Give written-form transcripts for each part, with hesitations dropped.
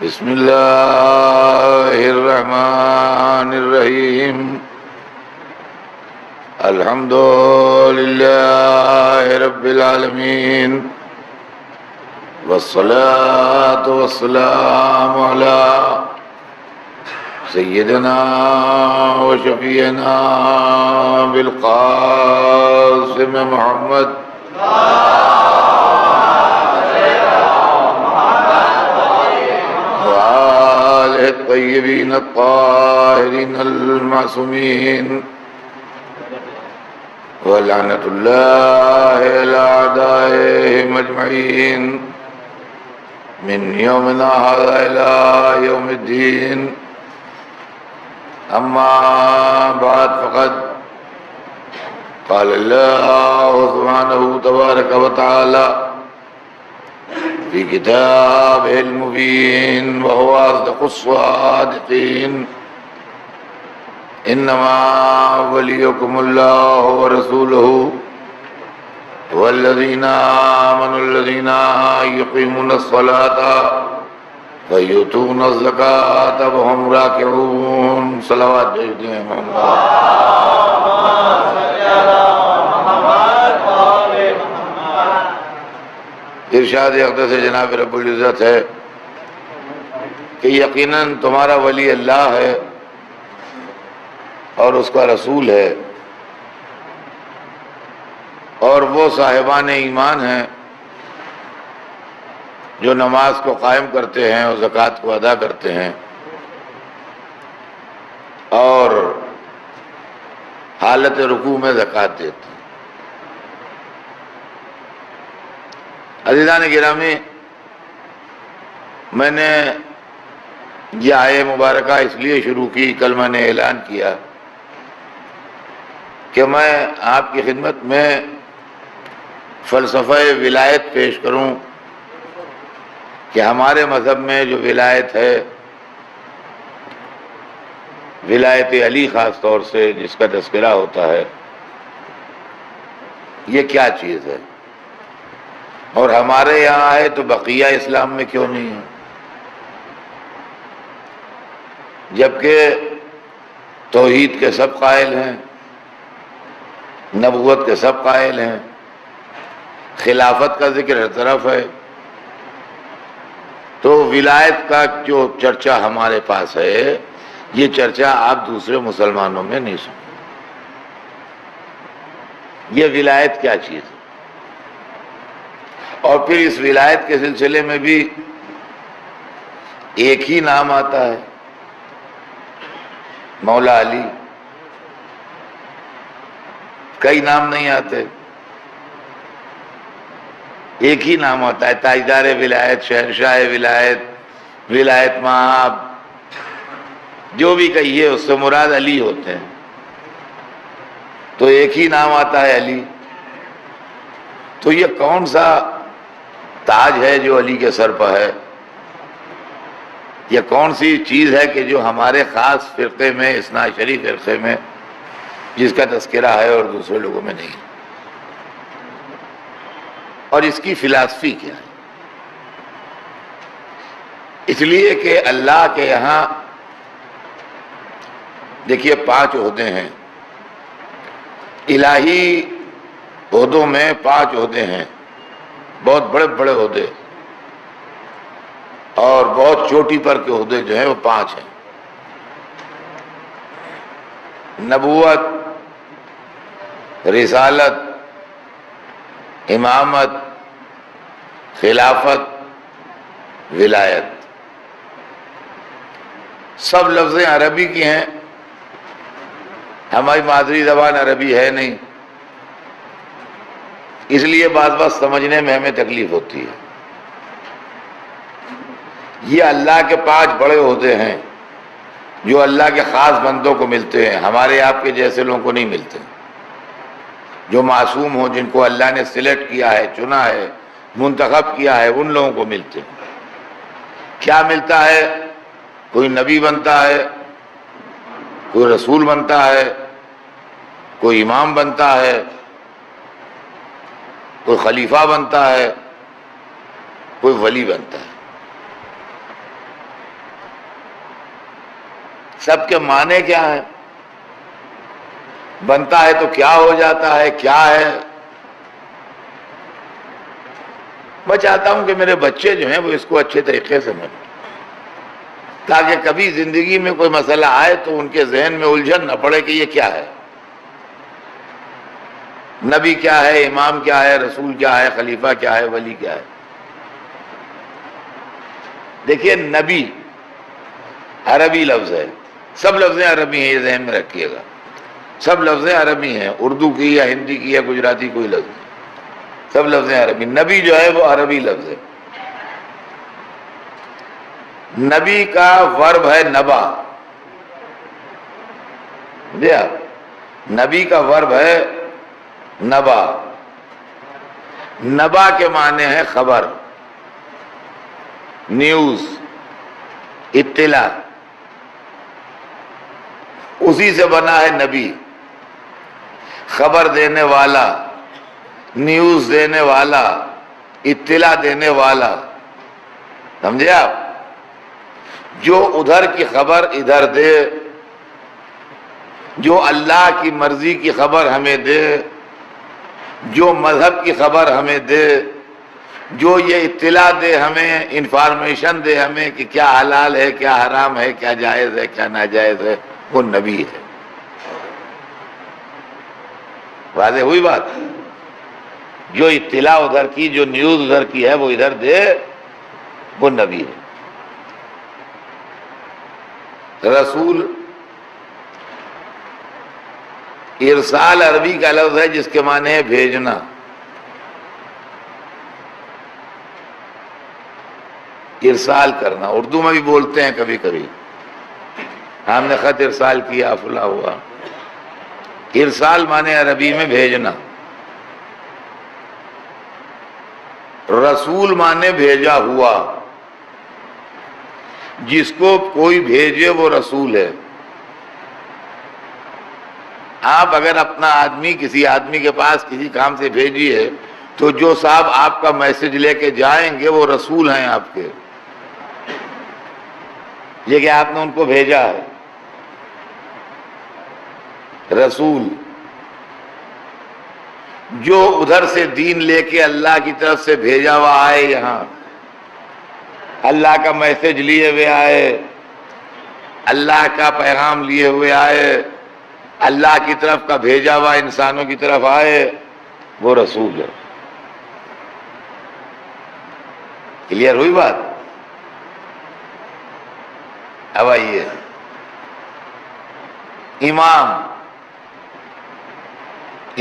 بسم اللہ الرحمن الرحیم الحمد للہ رب العالمین والصلاة والسلام علی سیدنا وشفیعنا بالقاسم محمد الطيبين الطاهرين المعصومين ولعنة الله على أعدائهم أجمعين من يومنا هذا إلى يوم الدين أما بعد فقد قال الله سبحانه تبارك وتعالى في كتابه المبين وهو أصدق الصادقين إنما وليكم الله ورسوله والذين آمنوا الذين يقيمون الصلاة ويؤتون الزكاة وهم راكعون صلوات بھیجیں ارشاد اقدس جناب رب العزت ہے کہ یقیناً تمہارا ولی اللہ ہے اور اس کا رسول ہے، اور وہ صاحبان ایمان ہیں جو نماز کو قائم کرتے ہیں اور زکوٰۃ کو ادا کرتے ہیں اور حالت رکوع میں زکوٰۃ دیتے ہیں۔ عزیزان گرامی، میں نے یہ آیہ مبارکہ اس لیے شروع کی، کل میں نے اعلان کیا کہ میں آپ کی خدمت میں فلسفہ ولایت پیش کروں کہ ہمارے مذہب میں جو ولایت ہے، ولایت علی خاص طور سے جس کا تذکرہ ہوتا ہے، یہ کیا چیز ہے، اور ہمارے یہاں ہے تو بقیہ اسلام میں کیوں نہیں ہے، جبکہ توحید کے سب قائل ہیں، نبوت کے سب قائل ہیں، خلافت کا ذکر ہر طرف ہے، تو ولایت کا جو چرچا ہمارے پاس ہے، یہ چرچا آپ دوسرے مسلمانوں میں نہیں سنیں۔ یہ ولایت کیا چیز ہے، اور پھر اس ولایت کے سلسلے میں بھی ایک ہی نام آتا ہے، مولا علی، کئی نام نہیں آتے، ایک ہی نام آتا ہے، تاجدار ولایت، شہنشاہ ولایت، ولایت مآب، جو بھی کہیے اس سے مراد علی ہوتے ہیں، تو ایک ہی نام آتا ہے علی۔ تو یہ کون سا تاج ہے جو علی کے سر پر ہے؟ یہ کون سی چیز ہے کہ جو ہمارے خاص فرقے میں، اثنا عشری فرقے میں، جس کا تذکرہ ہے اور دوسرے لوگوں میں نہیں؟ اور اس کی فلسفی کیا ہے؟ اس لیے کہ اللہ کے یہاں دیکھیے 5 عہدے ہیں، الہی عہدوں میں 5 عہدے ہیں، بہت بڑے بڑے عہدے، اور بہت چوٹی پر کے عہدے جو ہیں وہ 5 ہیں۔ نبوت، رسالت، امامت، خلافت، ولایت، سب لفظیں عربی کی ہیں، ہماری مادری زبان عربی ہے نہیں، اس لیے بعض بات سمجھنے میں ہمیں تکلیف ہوتی ہے۔ یہ اللہ کے 5 بڑے عہدے ہیں جو اللہ کے خاص بندوں کو ملتے ہیں، ہمارے آپ کے جیسے لوگوں کو نہیں ملتے، جو معصوم ہوں، جن کو اللہ نے سلیکٹ کیا ہے، چنا ہے، منتخب کیا ہے، ان لوگوں کو ملتے ہیں۔ کیا ملتا ہے؟ کوئی نبی بنتا ہے، کوئی رسول بنتا ہے، کوئی امام بنتا ہے، کوئی خلیفہ بنتا ہے، کوئی ولی بنتا ہے۔ سب کے معنی کیا ہیں، بنتا ہے تو کیا ہو جاتا ہے، کیا ہے۔ میں چاہتا ہوں کہ میرے بچے جو ہیں وہ اس کو اچھے طریقے سے سمجھیں، تاکہ کبھی زندگی میں کوئی مسئلہ آئے تو ان کے ذہن میں الجھن نہ پڑے کہ یہ کیا ہے، نبی کیا ہے، امام کیا ہے، رسول کیا ہے، خلیفہ کیا ہے، ولی کیا ہے۔ دیکھیے نبی عربی لفظ ہے، سب لفظیں عربی ہیں، یہ ذہن میں رکھیے گا، سب لفظیں عربی ہیں، اردو کی یا ہندی کی یا گجراتی کوئی لفظ نہیں، سب لفظیں عربی۔ نبی جو ہے وہ عربی لفظ ہے۔ نبی کا ورب ہے نبا، جی آپ، نبی کا ورب ہے نبا۔ نبا کے معنی ہے خبر، نیوز، اطلاع، اسی سے بنا ہے نبی، خبر دینے والا، نیوز دینے والا، اطلاع دینے والا، سمجھے آپ؟ جو ادھر کی خبر ادھر دے، جو اللہ کی مرضی کی خبر ہمیں دے، جو مذہب کی خبر ہمیں دے، جو یہ اطلاع دے ہمیں، انفارمیشن دے ہمیں کہ کیا حلال ہے، کیا حرام ہے، کیا جائز ہے، کیا ناجائز ہے، وہ نبی ہے۔ واضح ہوئی بات؟ جو اطلاع ادھر کی، جو نیوز ادھر کی ہے وہ ادھر دے، وہ نبی ہے۔ رسول ارسال عربی کا لفظ ہے جس کے معنی ہے بھیجنا۔ ارسال کرنا، اردو میں بھی بولتے ہیں کبھی کبھی، ہم نے خط ارسال کیا، فلاں ہوا۔ ارسال معنی عربی میں بھیجنا، رسول معنی بھیجا ہوا، جس کو کوئی بھیجے وہ رسول ہے۔ آپ اگر اپنا آدمی کسی آدمی کے پاس کسی کام سے بھیجیے تو جو صاحب آپ کا میسج لے کے جائیں گے وہ رسول ہیں آپ کے، یہ کہ آپ نے ان کو بھیجا ہے۔ رسول جو ادھر سے دین لے کے اللہ کی طرف سے بھیجا ہوا آئے، یہاں اللہ کا میسج لیے ہوئے آئے، اللہ کا پیغام لیے ہوئے آئے، اللہ کی طرف کا بھیجا ہوا انسانوں کی طرف آئے، وہ رسول ہے۔ کلیئر ہوئی بات؟ اب آئیے، امام،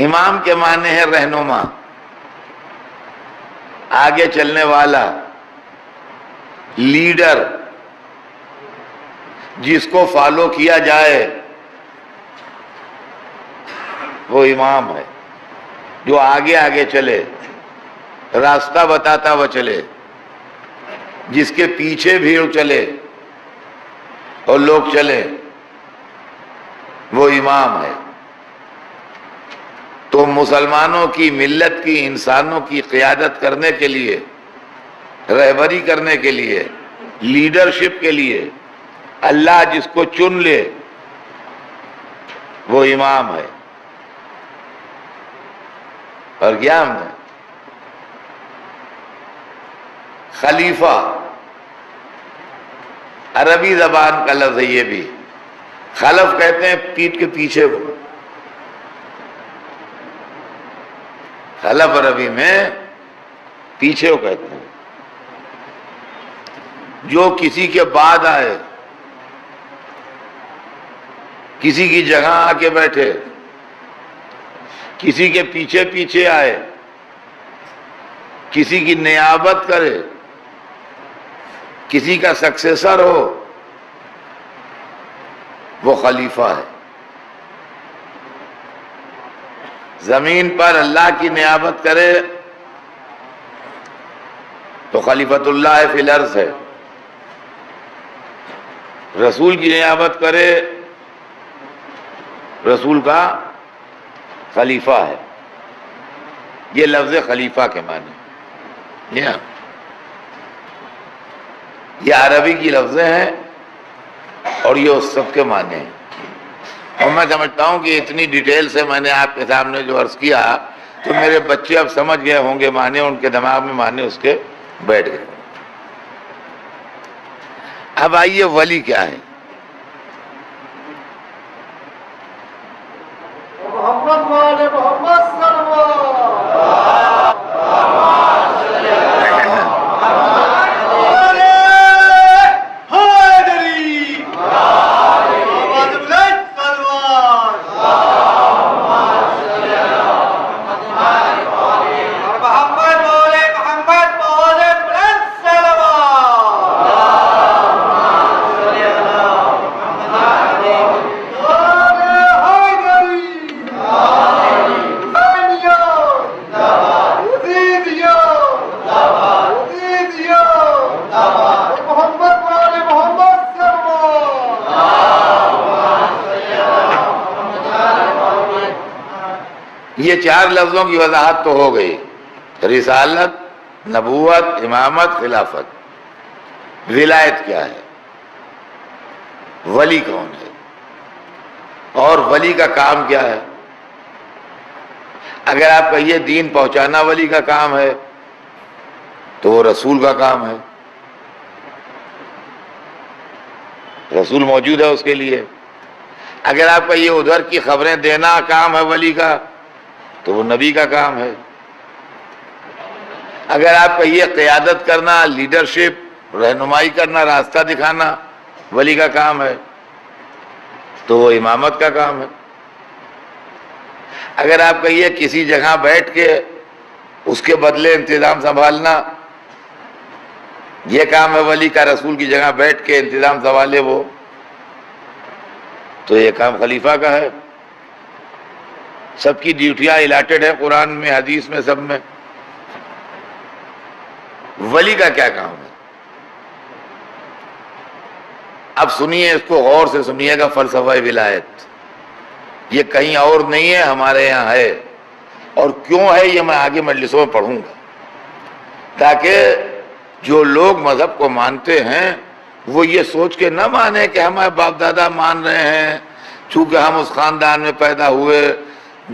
امام کے معنی ہے رہنما، آگے چلنے والا، لیڈر، جس کو فالو کیا جائے وہ امام ہے، جو آگے آگے چلے، راستہ بتاتا وہ چلے، جس کے پیچھے بھیڑ چلے اور لوگ چلے، وہ امام ہے۔ تو مسلمانوں کی، ملت کی، انسانوں کی قیادت کرنے کے لیے، رہبری کرنے کے لیے، لیڈرشپ کے لیے اللہ جس کو چن لے وہ امام ہے۔ اور کیا ہم نے خلیفہ، عربی زبان کا لفظ ہے یہ بھی، خلف کہتے ہیں پیٹھ کے پیچھے کو، خلف عربی میں پیچھے کو کہتے ہیں، جو کسی کے بعد آئے، کسی کی جگہ آ کے بیٹھے، کسی کے پیچھے پیچھے آئے، کسی کی نیابت کرے، کسی کا سکسیسر ہو، وہ خلیفہ ہے۔ زمین پر اللہ کی نیابت کرے تو خلیفۃ اللہ فی الارض ہے، رسول کی نیابت کرے رسول کا خلیفہ ہے۔ یہ لفظ خلیفہ کے معنی، یہ عربی کی لفظیں ہیں اور یہ اس سب کے معنی ہیں. اور میں سمجھتا ہوں کہ اتنی ڈیٹیل سے میں نے آپ کے سامنے جو عرض کیا تو میرے بچے اب سمجھ گئے ہوں گے معنی، ان کے دماغ میں معنی اس کے بیٹھ گئے. اب آئیے ولی کیا ہے؟ محمد والے محمد صلی یہ چار لفظوں کی وضاحت تو ہو گئی، رسالت، نبوت، امامت، خلافت. ولایت کیا ہے؟ ولی کون ہے؟ اور ولی کا کام کیا ہے؟ اگر آپ کہیے دین پہنچانا ولی کا کام ہے تو وہ رسول کا کام ہے، رسول موجود ہے اس کے لیے. اگر آپ کہیے ادھر کی خبریں دینا کام ہے ولی کا تو وہ نبی کا کام ہے. اگر آپ کہیے قیادت کرنا، لیڈرشپ، رہنمائی کرنا، راستہ دکھانا ولی کا کام ہے تو وہ امامت کا کام ہے. اگر آپ کہیے کسی جگہ بیٹھ کے اس کے بدلے انتظام سنبھالنا یہ کام ہے ولی کا، رسول کی جگہ بیٹھ کے انتظام سنبھالے وہ، تو یہ کام خلیفہ کا ہے. سب کی ڈیوٹیاں الاٹڈ ہے قرآن میں، حدیث میں، سب میں. ولی کا کیا کام ہے؟ اب سنیے، اس کو غور سے سنیے گا. فلسفہ ولایت یہ کہیں اور نہیں ہے، ہمارے یہاں ہے. اور کیوں ہے یہ میں آگے مجلسوں میں پڑھوں گا، تاکہ جو لوگ مذہب کو مانتے ہیں وہ یہ سوچ کے نہ مانے کہ ہمارے باپ دادا مان رہے ہیں، چونکہ ہم اس خاندان میں پیدا ہوئے،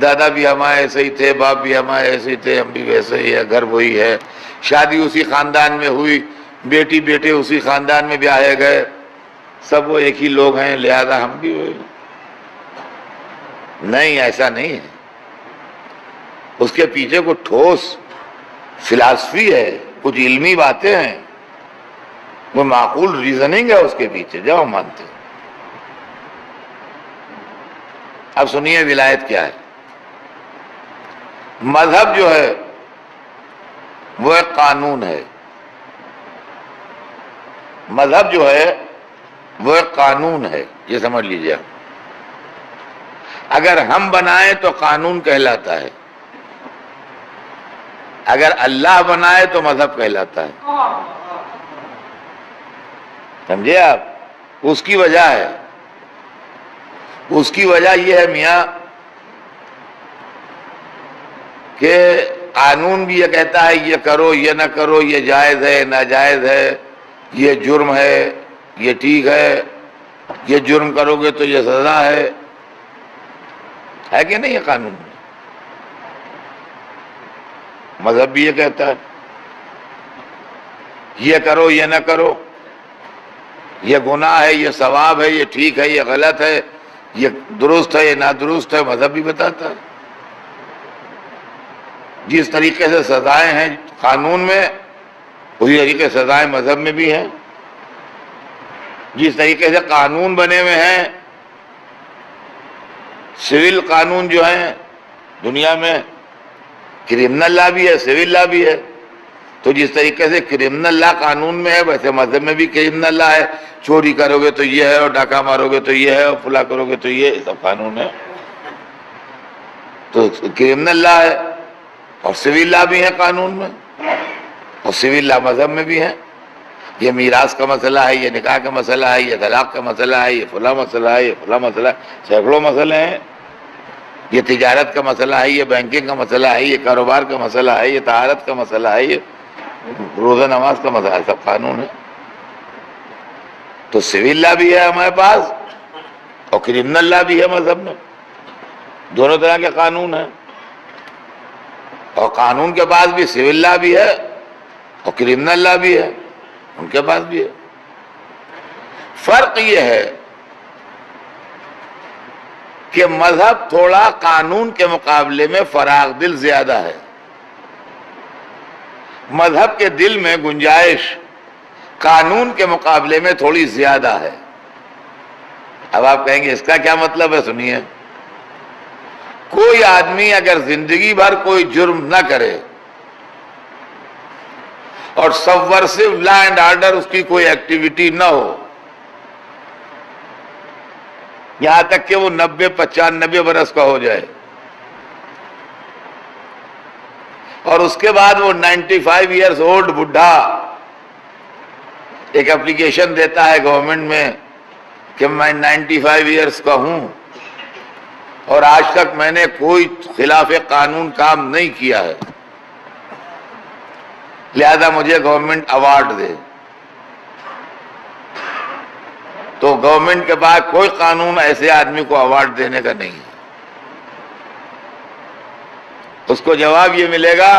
دادا بھی ہمارے ایسے ہی تھے، باپ بھی ہمارے ایسے ہی تھے، ہم بھی ویسے ہی ہے، گھر وہی ہے، شادی اسی خاندان میں ہوئی، بیٹی بیٹے اسی خاندان میں بیاہے گئے، سب وہ ایک ہی لوگ ہیں لہذا ہم بھی وہی. نہیں، ایسا نہیں ہے. اس کے پیچھے کوئی ٹھوس فلاسفی ہے، کچھ علمی باتیں ہیں، وہ معقول ریزننگ ہے اس کے پیچھے جب ہم مانتے ہیں. اب سنیے ولایت کیا ہے. مذہب جو ہے وہ ایک قانون ہے. مذہب جو ہے وہ ایک قانون ہے، یہ سمجھ لیجیے. اگر ہم بنائیں تو قانون کہلاتا ہے، اگر اللہ بنائے تو مذہب کہلاتا ہے. سمجھے آپ؟ اس کی وجہ ہے، اس کی وجہ یہ ہے میاں کہ قانون بھی یہ کہتا ہے یہ کرو یہ نہ کرو، یہ جائز ہے ناجائز ہے، یہ جرم ہے یہ ٹھیک ہے، یہ جرم کرو گے تو یہ سزا ہے کہ نہیں؟ یہ قانون میں مذہب بھی یہ کہتا ہے یہ کرو یہ نہ کرو، یہ گناہ ہے یہ ثواب ہے، یہ ٹھیک ہے یہ غلط ہے، یہ درست ہے یہ نادرست ہے، مذہب بھی بتاتا ہے. جس طریقے سے سزائیں ہیں قانون میں اسی طریقے سے سزائیں مذہب میں بھی ہیں. جس طریقے سے قانون بنے ہوئے ہیں، سول قانون جو ہیں دنیا میں، کرمنل لا بھی ہے سول لا بھی ہے، تو جس طریقے سے کرمنل لا قانون میں ہے ویسے مذہب میں بھی کرمنل لا ہے. چوری کرو گے تو یہ ہے، اور ڈاکہ مارو گے تو یہ ہے، اور فلاں کرو گے تو یہ سب قانون ہے. تو کرمنل لا ہے اور سول لا بھی ہے قانون میں، اور سول لا مذہب میں بھی ہے. یہ میراث کا مسئلہ ہے، یہ نکاح کا مسئلہ ہے، یہ طلاق کا مسئلہ ہے، یہ فلاں مسئلہ ہے، یہ فلاں مسئلہ ہے، سینکڑوں مسئلے ہیں. یہ تجارت کا مسئلہ ہے، یہ بینکنگ کا مسئلہ ہے، یہ کاروبار کا مسئلہ ہے، یہ طہارت کا مسئلہ ہے، یہ روزہ نماز کا مسئلہ ہے، سب قانون ہے. تو سول لا بھی ہے ہمارے پاس اور کرمنل لا بھی ہے مذہب میں، دونوں طرح کے قانون ہیں، اور قانون کے پاس بھی سول لا بھی ہے اور کرمنل لا بھی ہے، ان کے پاس بھی ہے۔ فرق یہ ہے کہ مذہب تھوڑا قانون کے مقابلے میں فراغ دل زیادہ ہے، مذہب کے دل میں گنجائش قانون کے مقابلے میں تھوڑی زیادہ ہے۔ اب آپ کہیں گے اس کا کیا مطلب ہے؟ سنیے، کوئی آدمی اگر زندگی بھر کوئی جرم نہ کرے اور سبورسو لا اینڈ آرڈر اس کی کوئی ایکٹیویٹی نہ ہو، یہاں تک کہ وہ 90-95 برس کا ہو جائے اور اس کے بعد وہ 95 ایئرز اولڈ بڈھا ایک اپلیکیشن دیتا ہے گورنمنٹ میں کہ میں 95 ایئرز کا ہوں اور آج تک میں نے کوئی خلاف قانون کام نہیں کیا ہے، لہذا مجھے گورنمنٹ ایوارڈ دے، تو گورنمنٹ کے پاس کوئی قانون ایسے آدمی کو ایوارڈ دینے کا نہیں ہے۔ اس کو جواب یہ ملے گا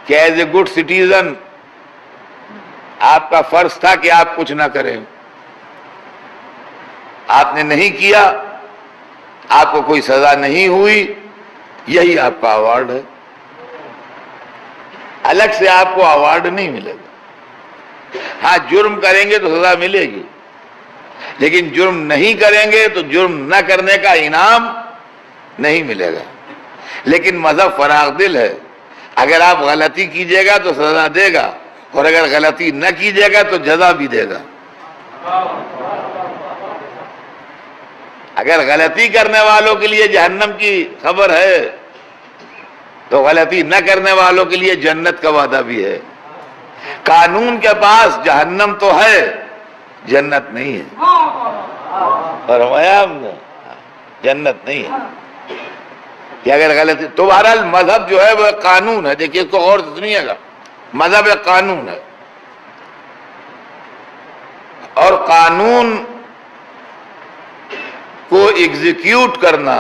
کہ ایز اے گڈ سٹیزن آپ کا فرض تھا کہ آپ کچھ نہ کریں، آپ نے نہیں کیا، آپ کو کوئی سزا نہیں ہوئی، یہی آپ کا ایوارڈ ہے، الگ سے آپ کو ایوارڈ نہیں ملے گا۔ ہاں جرم کریں گے تو سزا ملے گی، لیکن جرم نہیں کریں گے تو جرم نہ کرنے کا انعام نہیں ملے گا۔ لیکن مذہب فراغ دل ہے، اگر آپ غلطی کیجیے گا تو سزا دے گا اور اگر غلطی نہ کیجیے گا تو جزا بھی دے گا۔ اگر غلطی کرنے والوں کے لیے جہنم کی خبر ہے تو غلطی نہ کرنے والوں کے لیے جنت کا وعدہ بھی ہے۔ قانون کے پاس جہنم تو ہے، جنت نہیں ہے، فرمایا ہم نے جنت نہیں ہے کہ اگر غلطی تو بہرحال مذہب جو ہے وہ قانون ہے۔ دیکھیے اس کو غور سے سنیے گا، مذہب ایک قانون ہے اور قانون کو ایگزیکیوٹ کرنا،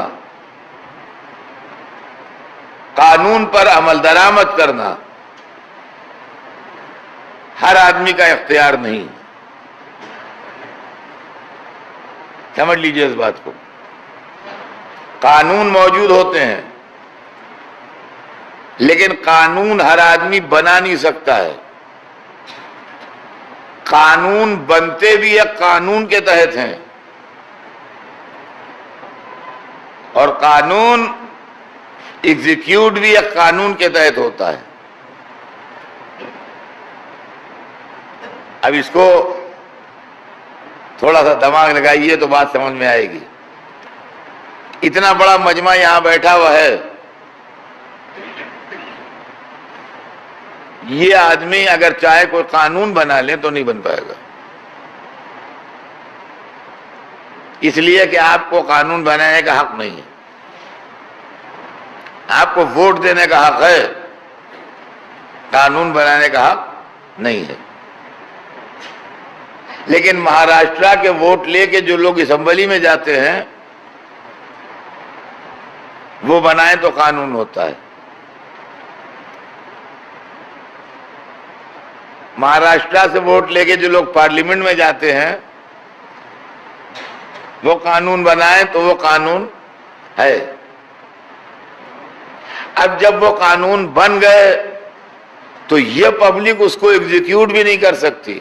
قانون پر عمل درآمد کرنا ہر آدمی کا اختیار نہیں۔ سمجھ لیجئے اس بات کو، قانون موجود ہوتے ہیں لیکن قانون ہر آدمی بنا نہیں سکتا ہے، قانون بنتے بھی ایک قانون کے تحت ہیں اور قانون ایگزیکیوٹ بھی ایک قانون کے تحت ہوتا ہے۔ اب اس کو تھوڑا سا دماغ لگائیے تو بات سمجھ میں آئے گی۔ اتنا بڑا مجمع یہاں بیٹھا ہوا ہے، یہ آدمی اگر چاہے کوئی قانون بنا لے تو نہیں بن پائے گا، اس لیے کہ آپ کو قانون بنانے کا حق نہیں ہے، آپ کو ووٹ دینے کا حق ہے، قانون بنانے کا حق نہیں ہے۔ لیکن مہاراشٹرا کے ووٹ لے کے جو لوگ اسمبلی میں جاتے ہیں وہ بنائیں تو قانون ہوتا ہے۔ مہاراشٹرا سے ووٹ لے کے جو لوگ پارلیمنٹ میں جاتے ہیں وہ قانون بنائیں تو وہ قانون ہے۔ اب جب وہ قانون بن گئے تو یہ پبلک اس کو ایگزیکیوٹ بھی نہیں کر سکتی،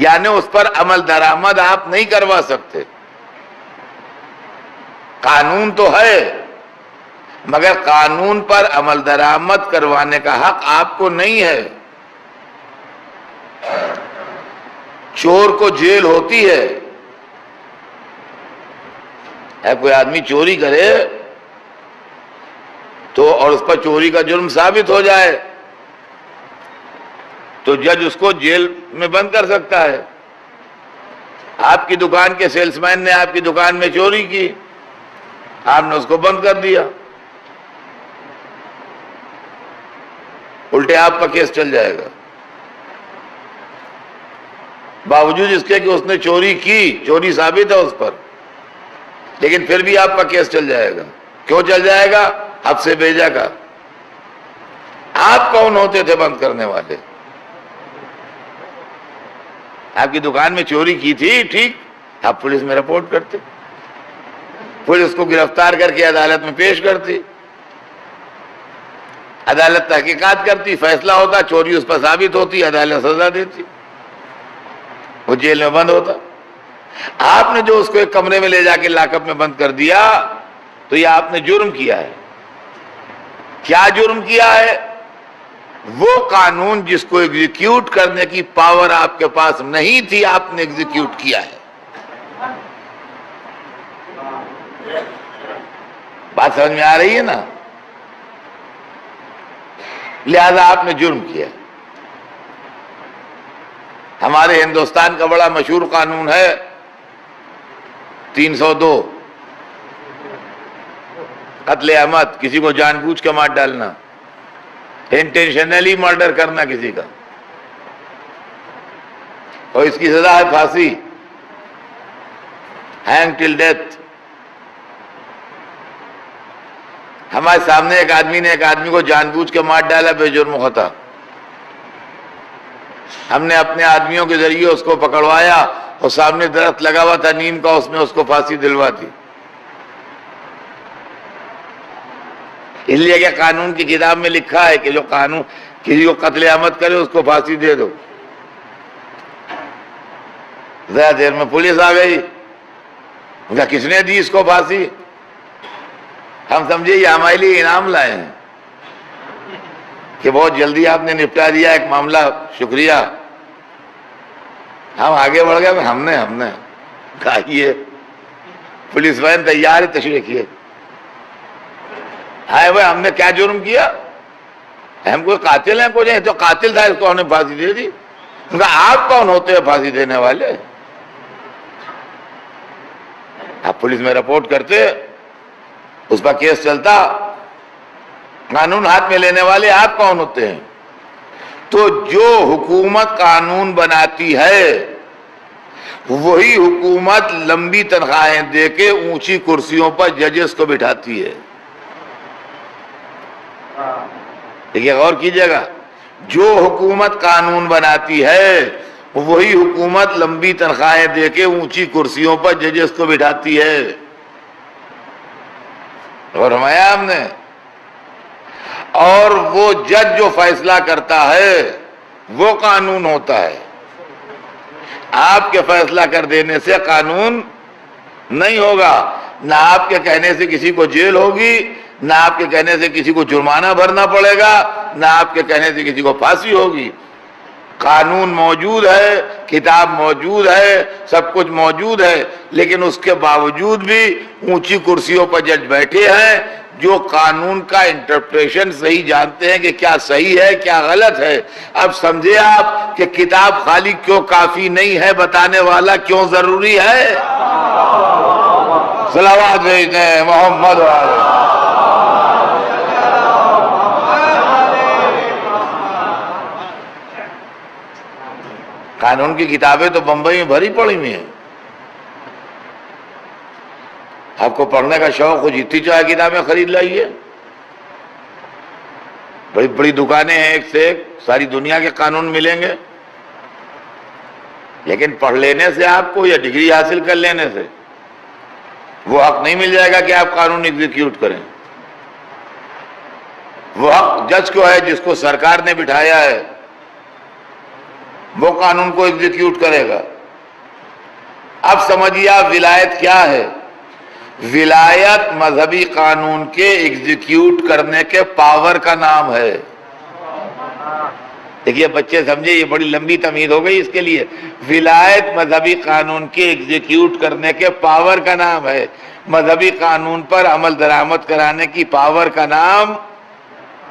یعنی اس پر عمل درآمد آپ نہیں کروا سکتے۔ قانون تو ہے مگر قانون پر عمل درآمد کروانے کا حق آپ کو نہیں ہے۔ چور کو جیل ہوتی ہے، کوئی آدمی چوری کرے تو اور اس پر چوری کا جرم ثابت ہو جائے تو جج اس کو جیل میں بند کر سکتا ہے۔ آپ کی دکان کے سیلس مین نے آپ کی دکان میں چوری کی، آپ نے اس کو بند کر دیا، الٹے آپ کا کیس چل جائے گا۔ باوجود اس کے کہ اس نے چوری کی، چوری ثابت ہے اس پر، لیکن پھر بھی آپ کا کیس چل جائے گا۔ کیوں چل جائے گا؟ اب سے بھیجا کا۔ آپ کون ہوتے تھے بند کرنے والے؟ آپ کی دکان میں چوری کی تھی، ٹھیک، آپ پولیس میں رپورٹ کرتے، پولیس کو گرفتار کر کے عدالت میں پیش کرتی، عدالت تحقیقات کرتی، فیصلہ ہوتا، چوری اس پر ثابت ہوتی، عدالت سزا دیتی، وہ جیل میں بند ہوتا۔ آپ نے جو اس کو ایک کمرے میں لے جا کے لاک اپ میں بند کر دیا، تو یہ آپ نے جرم کیا ہے۔ کیا جرم کیا ہے؟ وہ قانون جس کو ایگزیکیوٹ کرنے کی پاور آپ کے پاس نہیں تھی، آپ نے ایگزیکیوٹ کیا ہے۔ بات سمجھ میں آ رہی ہے نا؟ لہذا آپ نے جرم کیا۔ ہمارے ہندوستان کا بڑا مشہور قانون ہے 302، قتل عمد، کسی کو جان بوجھ کے مار ڈالنا، انٹینشنلی مرڈر کرنا کسی کا، اور اس کی سزا ہے پھانسی، ہینگ ٹل ڈیتھ۔ ہمارے سامنے ایک آدمی نے ایک آدمی کو جان بوجھ کے مار ڈالا، بے جرم خطا، ہم نے اپنے آدمیوں کے ذریعے اس کو پکڑوایا، اور سامنے درخت لگا ہوا تھا نیم کا، اس میں اس کو پھانسی دلوا دی۔ اس لیے کہ قانون کی کتاب میں لکھا ہے کہ جو قانون کسی کو قتل عمد کرے اس کو پھانسی دے دو۔ ذرا دیر میں پولیس آ گئی، کہا کس نے دی اس کو پھانسی؟ ہم سمجھے یہ ہمارے لیے انعام لائے ہیں کہ بہت جلدی آپ نے نپٹا دیا ایک معاملہ، شکریہ۔ ہم آگے بڑھ گئے، ہم نے کہا یہ پولیس وین تیار ہے، تشریح کیے۔ ہائے بھائی ہم نے کیا جرم کیا؟ ہم کوئی قاتل ہیں؟ کوئی نہیں، تو قاتل تھا، اس کو ہم نے پھانسی دے دی۔ کہا آپ کون ہوتے ہیں پھانسی دینے والے؟ آپ پولیس میں رپورٹ کرتے، اس پر کیس چلتا، قانون ہاتھ میں لینے والے آپ کون ہوتے ہیں؟ تو جو حکومت قانون بناتی ہے وہی حکومت لمبی تنخواہیں دے کے اونچی کرسیوں پر ججز کو بٹھاتی ہے۔ دیکھیے غور کیجئے گا، جو حکومت قانون بناتی ہے وہی حکومت لمبی تنخواہیں دے کے اونچی کرسیوں پر ججز کو بٹھاتی ہے۔ اور فرمایا ہم نے، اور وہ جج جو فیصلہ کرتا ہے وہ قانون ہوتا ہے۔ آپ کے فیصلہ کر دینے سے قانون نہیں ہوگا، نہ آپ کے کہنے سے کسی کو جیل ہوگی، نہ آپ کے کہنے سے کسی کو جرمانہ بھرنا پڑے گا، نہ آپ کے کہنے سے کسی کو پھانسی ہوگی۔ قانون موجود ہے، کتاب موجود ہے، سب کچھ موجود ہے، لیکن اس کے باوجود بھی اونچی کرسیوں پر جج بیٹھے ہیں جو قانون کا انٹرپریشن صحیح جانتے ہیں کہ کیا صحیح ہے کیا غلط ہے۔ اب سمجھے آپ کہ کتاب خالی کیوں کافی نہیں ہے، بتانے والا کیوں ضروری ہے۔ صلوات بھیجتے ہیں محمد والے۔ قانون کی کتابیں تو بمبئی میں بھری پڑی ہوئی ہیں، آپ کو پڑھنے کا شوق ہو جتنی چاہے کتابیں خرید لائیے، بڑی بڑی دکانیں ہیں، ایک سے ایک ساری دنیا کے قانون ملیں گے، لیکن پڑھ لینے سے آپ کو یا ڈگری حاصل کر لینے سے وہ حق نہیں مل جائے گا کہ آپ قانون ایگزیکیوٹ کریں۔ وہ حق جج کو ہے جس کو سرکار نے بٹھایا ہے، وہ قانون کو ایگزیکیوٹ کرے گا۔ اب سمجھیے آپ ولایت کیا ہے؟ ولایت مذہبی قانون کے ایگزیکیوٹ کرنے کے پاور کا نام ہے۔ دیکھیے بچے سمجھے، یہ بڑی لمبی تمہید ہو گئی اس کے لیے۔ ولایت مذہبی قانون کے ایگزیکیوٹ کرنے کے پاور کا نام ہے۔ مذہبی قانون پر عمل درآمد کرانے کی پاور کا نام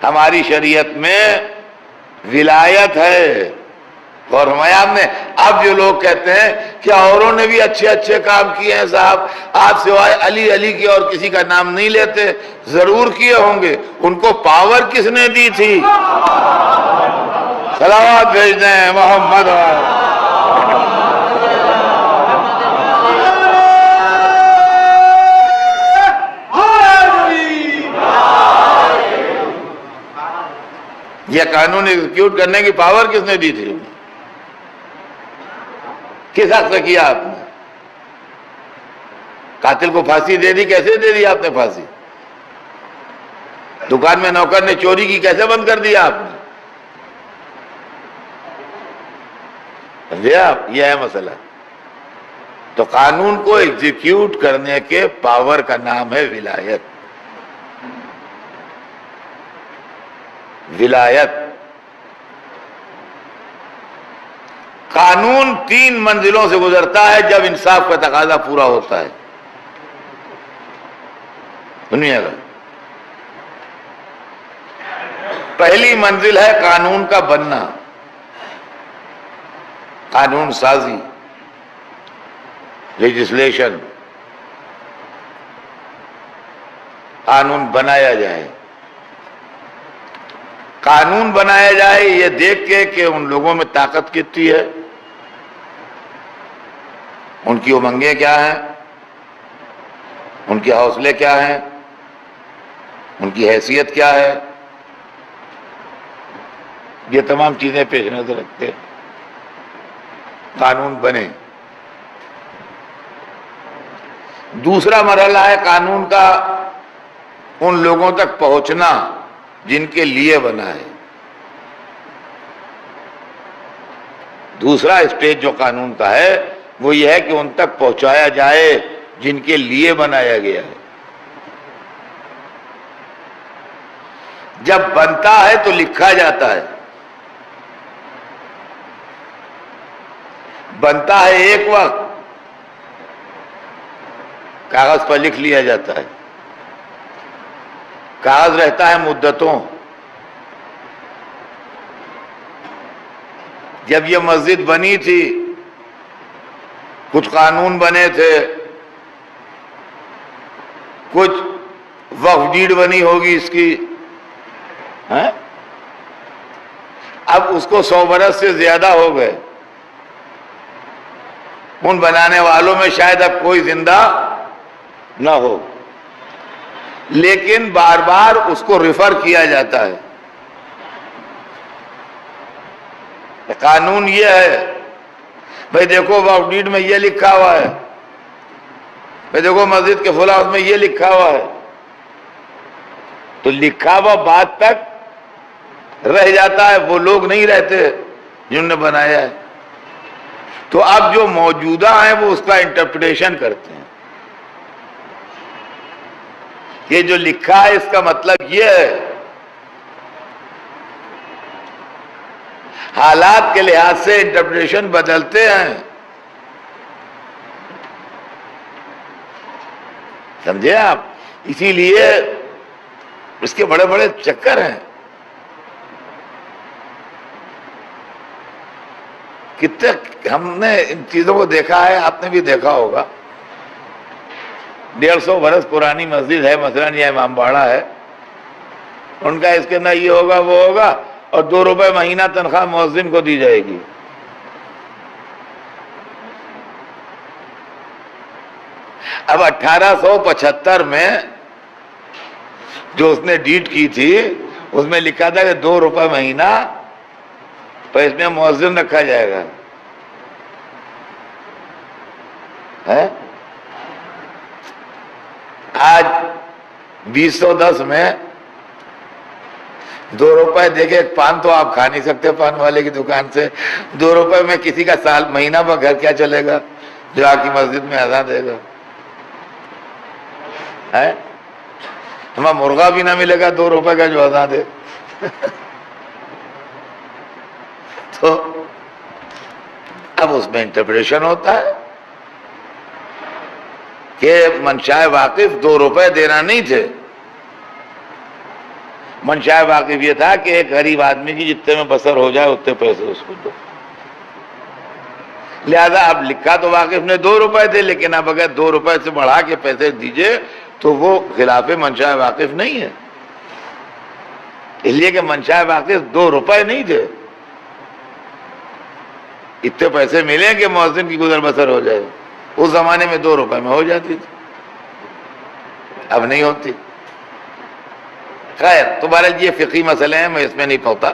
ہماری شریعت میں ولایت ہے۔ اور ہم نے اب جو لوگ کہتے ہیں کہ اوروں نے بھی اچھے اچھے کام کیے ہیں صاحب، آپ سوائے علی علی کی اور کسی کا نام نہیں لیتے، ضرور کیے ہوں گے، ان کو پاور کس نے دی تھی؟ صلوات بھیجتے ہیں محمد والے۔ یہ قانون ایگزیکیوٹ کرنے کی پاور کس نے دی تھی؟ کس حق سے کیا آپ نے؟ قاتل کو پھانسی دے دی، کیسے دے دی آپ نے پھانسی؟ دکان میں نوکر نے چوری کی، کیسے بند کر دیا آپ نے؟ سمجھے آپ؟ یہ ہے مسئلہ۔ تو قانون کو ایگزیکیوٹ کرنے کے پاور کا نام ہے ولایت۔ ولایت۔ قانون 3 منزلوں سے گزرتا ہے جب انصاف کا تقاضا پورا ہوتا ہے۔ سنیے گا، پہلی منزل ہے قانون کا بننا، قانون سازی، لیجسلیشن، قانون بنایا جائے۔ قانون بنایا جائے یہ دیکھ کے کہ ان لوگوں میں طاقت کتنی ہے، ان کی امنگیں کیا ہیں، ان کے حوصلے کیا ہیں، ان کی حیثیت کیا ہے، یہ تمام چیزیں پیش نظر رکھتے قانون بنے۔ دوسرا مرحلہ ہے قانون کا ان لوگوں تک پہنچنا جن کے لیے بنا ہے۔ دوسرا اسٹیج جو قانون کا ہے وہ یہ ہے کہ ان تک پہنچایا جائے جن کے لیے بنایا گیا ہے۔ جب بنتا ہے تو لکھا جاتا ہے، بنتا ہے ایک وقت، کاغذ پر لکھ لیا جاتا ہے، کاغذ رہتا ہے مدتوں۔ جب یہ مسجد بنی تھی کچھ قانون بنے تھے، کچھ وقف ڈیڈ بنی ہوگی اس کی، اب اس کو 100 برس سے زیادہ ہو گئے، ان بنانے والوں میں شاید اب کوئی زندہ نہ ہو، لیکن بار بار اس کو ریفر کیا جاتا ہے۔ قانون یہ ہے، بھئی دیکھو وقف ڈیڈ میں یہ لکھا ہوا ہے، بھئی دیکھو مسجد کے فلاں اس میں یہ لکھا ہوا ہے، تو لکھا ہوا بات تک رہ جاتا ہے، وہ لوگ نہیں رہتے جنہوں نے بنایا ہے۔ تو اب جو موجودہ ہیں وہ اس کا انٹرپریٹیشن کرتے ہیں، یہ جو لکھا ہے اس کا مطلب یہ ہے۔ حالات کے لحاظ سے انٹرپریٹیشن بدلتے ہیں، سمجھے آپ؟ اسی لیے اس کے بڑے بڑے چکر ہیں۔ کتنے ہم نے ان چیزوں کو دیکھا ہے، آپ نے بھی دیکھا ہوگا۔ 150 برس پرانی مسجد ہے مثلاً، یہ امام باڑہ ہے، ان کا اس کے اندر یہ ہوگا وہ ہوگا، اور 2 روپے مہینہ تنخواہ مؤذن کو دی جائے گی۔ اب 1875 میں جو اس نے ڈیڈ کی تھی اس میں لکھا تھا کہ 2 روپے مہینہ پر اس میں مؤذن رکھا جائے گا۔ آج 2010 میں 2 روپے دے کے ایک پان تو آپ کھا نہیں سکتے پان والے کی دکان سے۔ 2 روپے میں کسی کا سال مہینہ پر گھر کیا چلے گا جو آپ کی مسجد میں اذان دے گا؟ ہمیں مرغا بھی نہ ملے گا 2 روپے کا جو اذان دے۔ تو اب اس میں انٹرپریشن ہوتا ہے کہ منشاء واقف 2 روپے دینا نہیں تھے، منشاء واقف یہ تھا کہ ایک غریب آدمی کی جتنے میں بسر ہو جائے اتنے پیسے اس کو دو۔ لہذا اب لکھا تو واقف نے 2 روپے تھے، لیکن اب اگر 2 روپے سے بڑھا کے پیسے دیجئے تو وہ خلاف منشاء واقف نہیں ہے، اس لیے کہ منشاء واقف 2 روپے نہیں تھے، اتنے پیسے ملیں کہ مؤذن کی گزر بسر ہو جائے۔ اس زمانے میں 2 روپے میں ہو جاتی تھی، اب نہیں ہوتی۔ خیر تمہارے یہ فقہی مسئلے ہیں، میں اس میں نہیں پہنچتا،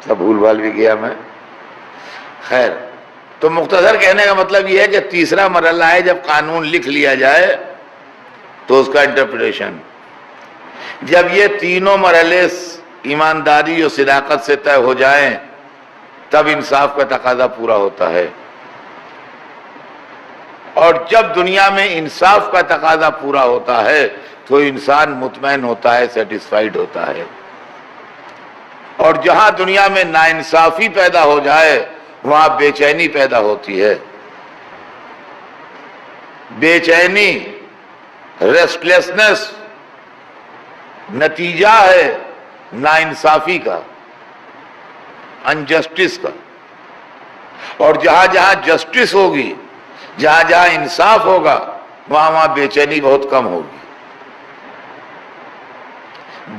سب بھول بھال بھی کیا میں. خیر تو مختصر کہنے کا مطلب یہ ہے کہ تیسرا مرحلہ ہے جب قانون لکھ لیا جائے تو اس کا انٹرپریٹیشن. جب یہ تینوں مرحلے ایمانداری اور صداقت سے طے ہو جائیں تب انصاف کا تقاضا پورا ہوتا ہے. اور جب دنیا میں انصاف کا تقاضا پورا ہوتا ہے تو انسان مطمئن ہوتا ہے، سیٹسفائیڈ ہوتا ہے. اور جہاں دنیا میں ناانصافی پیدا ہو جائے وہاں بے چینی پیدا ہوتی ہے. بے چینی، ریسٹلیسنس نتیجہ ہے ناانصافی کا، انجسٹس کا. اور جہاں جہاں جسٹس ہوگی، جہاں جہاں انصاف ہوگا وہاں وہاں بے چینی بہت کم ہوگی.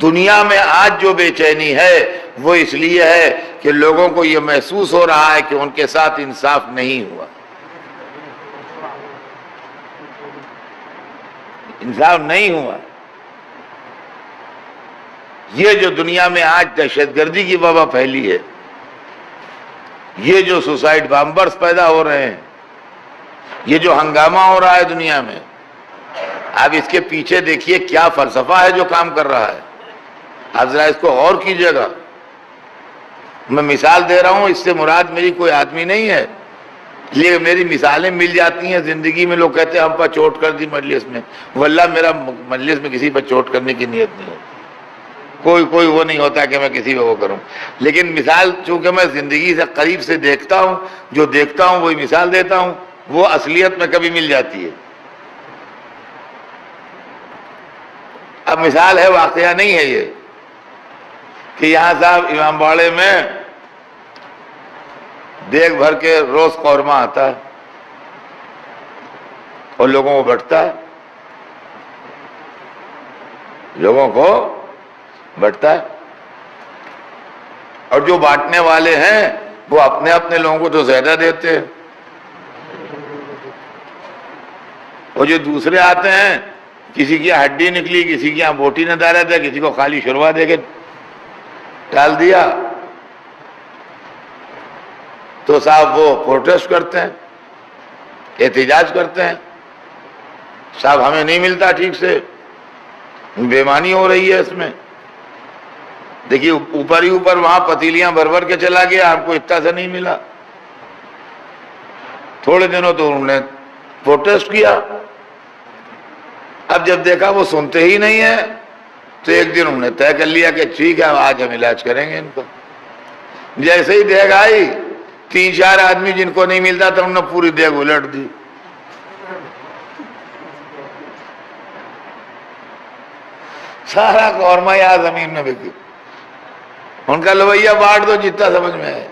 دنیا میں آج جو بے چینی ہے وہ اس لیے ہے کہ لوگوں کو یہ محسوس ہو رہا ہے کہ ان کے ساتھ انصاف نہیں ہوا. انصاف نہیں ہوا. یہ جو دنیا میں آج دہشت گردی کی وبا پھیلی ہے، یہ جو سوسائڈ بامبرز پیدا ہو رہے ہیں، یہ جو ہنگامہ ہو رہا ہے دنیا میں، آپ اس کے پیچھے دیکھیے کیا فلسفہ ہے جو کام کر رہا ہے. آپ ذرا اس کو غور کیجئے گا. میں مثال دے رہا ہوں، اس سے مراد میری کوئی آدمی نہیں ہے، لیکن میری مثالیں مل جاتی ہیں زندگی میں. لوگ کہتے ہیں ہم پر چوٹ کر دی مجلس میں. واللہ میرا مجلس میں کسی پر چوٹ کرنے کی نیت نہیں ہوتی، کوئی وہ نہیں ہوتا کہ میں کسی پہ وہ کروں. لیکن مثال چونکہ میں زندگی سے قریب سے دیکھتا ہوں، جو دیکھتا ہوں وہی مثال دیتا ہوں، وہ اصلیت میں کبھی مل جاتی ہے. اب مثال ہے، واقعہ نہیں ہے یہ، کہ یہاں صاحب امام باڑے میں دیگ بھر کے روز قورمہ آتا ہے اور لوگوں کو بٹتا ہے، لوگوں کو بٹتا ہے. اور جو بانٹنے والے ہیں وہ اپنے اپنے لوگوں کو تو زیادہ دیتے ہیں، اور جو دوسرے آتے ہیں کسی کی ہڈی نکلی، کسی کی بوٹی نہ دارت ہے، کسی کو خالی شوروا دے کے ڈال دیا، تو صاحب وہ پروٹیسٹ کرتے ہیں، احتجاج کرتے ہیں، صاحب ہمیں نہیں ملتا ٹھیک سے، بے ایمانی ہو رہی ہے اس میں. دیکھیے اوپر ہی اوپر وہاں پتیلیاں بھر بھر کے چلا گیا، ہم کو اتنا سے نہیں ملا. تھوڑے دنوں تو انہوں نے پروٹیسٹ کیا. اب جب دیکھا وہ سنتے ہی نہیں ہیں تو ایک دن انہوں نے طے کر لیا کہ ٹھیک ہے آج ہم علاج کریں گے ان کو. جیسے ہی دیکھ آئی، 3-4 آدمی جن کو نہیں ملتا تھا انہوں نے پوری دیگ الٹ دی. سارا قورمہ یہاں زمین میں بکی. ان کا لوہیا بانٹ دو جتنا سمجھ میں ہے.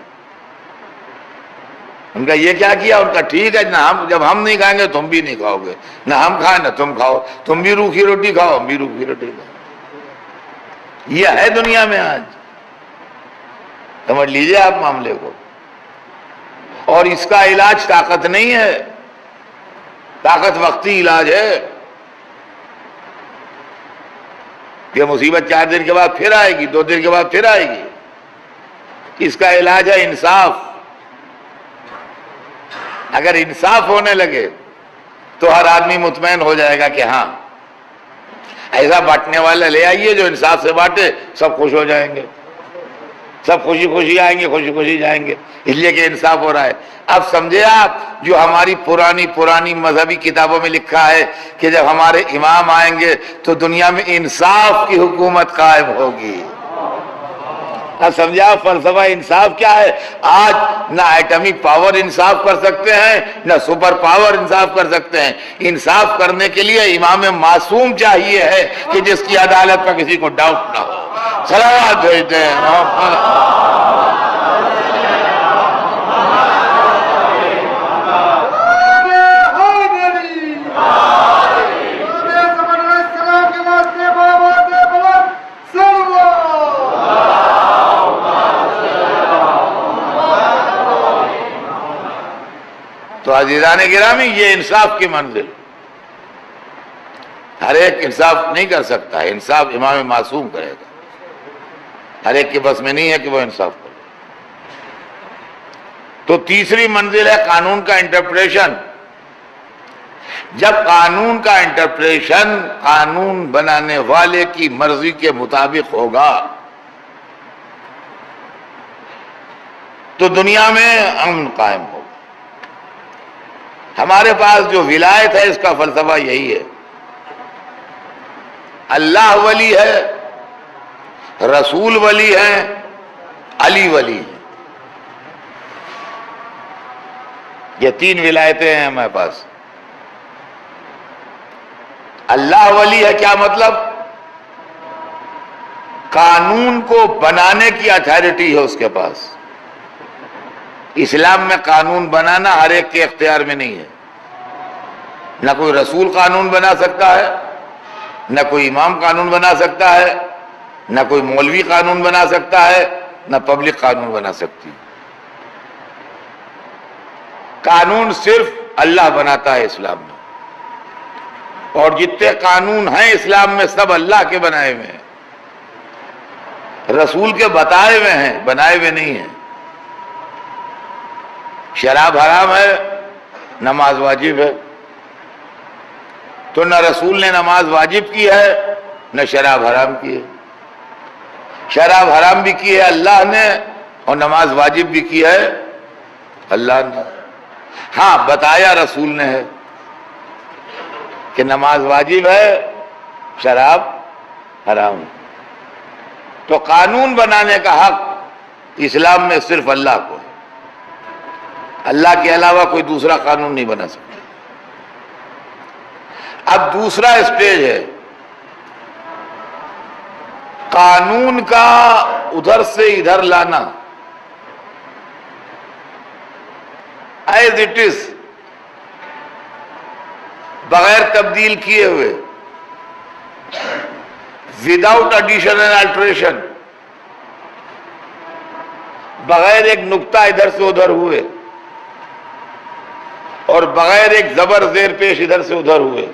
ان کا یہ کیا کیا، ان کا ٹھیک ہے، نہ جب ہم نہیں کھائیں گے تم بھی نہیں کھاؤ گے، نہ ہم کھائیں نہ تم کھاؤ، تم بھی روکھی روٹی کھاؤ ہم بھی روکھی روٹی کھاؤ. یہ ہے دنیا میں آج. سمجھ لیجئے آپ معاملے کو. اور اس کا علاج طاقت نہیں ہے، طاقت وقتی علاج ہے. یہ مصیبت 4 دن کے بعد پھر آئے گی، 2 دن کے بعد پھر آئے گی. اس کا علاج ہے انصاف. اگر انصاف ہونے لگے تو ہر آدمی مطمئن ہو جائے گا کہ ہاں ایسا بانٹنے والا لے آئیے جو انصاف سے بانٹے، سب خوش ہو جائیں گے، سب خوشی خوشی آئیں گے، خوشی خوشی جائیں گے، اس لیے کہ انصاف ہو رہا ہے. اب سمجھے آپ، جو ہماری پرانی مذہبی کتابوں میں لکھا ہے کہ جب ہمارے امام آئیں گے تو دنیا میں انصاف کی حکومت قائم ہوگی. اب سمجھا فلسفہ انصاف کیا ہے. آج نہ ایٹمک پاور انصاف کر سکتے ہیں، نہ سپر پاور انصاف کر سکتے ہیں. انصاف کرنے کے لیے امام معصوم چاہیے ہے کہ جس کی عدالت پر کسی کو ڈاؤٹ نہ ہو. صلوات بھیجتے ہیں. تو عزیزان گرامی، یہ انصاف کی منزل. ہر ایک انصاف نہیں کر سکتا ہے، انصاف امام معصوم کرے گا، ہر ایک کے بس میں نہیں ہے کہ وہ انصاف کرے۔ تو تیسری منزل ہے قانون کا انٹرپریشن۔ جب قانون کا انٹرپریشن قانون بنانے والے کی مرضی کے مطابق ہوگا تو دنیا میں امن قائم ہوگا۔ ہمارے پاس جو ولایت ہے اس کا فلسفہ یہی ہے، اللہ ولی ہے، رسول ولی ہے، علی ولی ہے، یہ تین ولایتیں ہیں ہمارے پاس۔ اللہ ولی ہے کیا مطلب؟ قانون کو بنانے کی اتھارٹی ہے اس کے پاس۔ اسلام میں قانون بنانا ہر ایک کے اختیار میں نہیں ہے، نہ کوئی رسول قانون بنا سکتا ہے، نہ کوئی امام قانون بنا سکتا ہے، نہ کوئی مولوی قانون بنا سکتا ہے، نہ پبلک قانون بنا سکتی۔ قانون صرف اللہ بناتا ہے اسلام میں، اور جتنے قانون ہیں اسلام میں سب اللہ کے بنائے ہوئے ہیں، رسول کے بتائے ہوئے ہیں، بنائے ہوئے نہیں ہیں۔ شراب حرام ہے، نماز واجب ہے، تو نہ رسول نے نماز واجب کی ہے نہ شراب حرام کی ہے۔ شراب حرام بھی کی ہے اللہ نے اور نماز واجب بھی کی ہے اللہ نے۔ ہاں بتایا رسول نے ہے کہ نماز واجب ہے، شراب حرام ہے۔ تو قانون بنانے کا حق اسلام میں صرف اللہ کو ہے، اللہ کے علاوہ کوئی دوسرا قانون نہیں بنا سکتا۔ اب دوسرا اسٹیج ہے قانون کا ادھر سے ادھر لانا، ایز اٹ از، بغیر تبدیل کیے ہوئے، وداؤٹ ایڈیشن اینڈ الٹریشن، بغیر ایک نقطہ ادھر سے ادھر ہوئے اور بغیر ایک زبر زیر پیش ادھر سے ادھر ہوئے،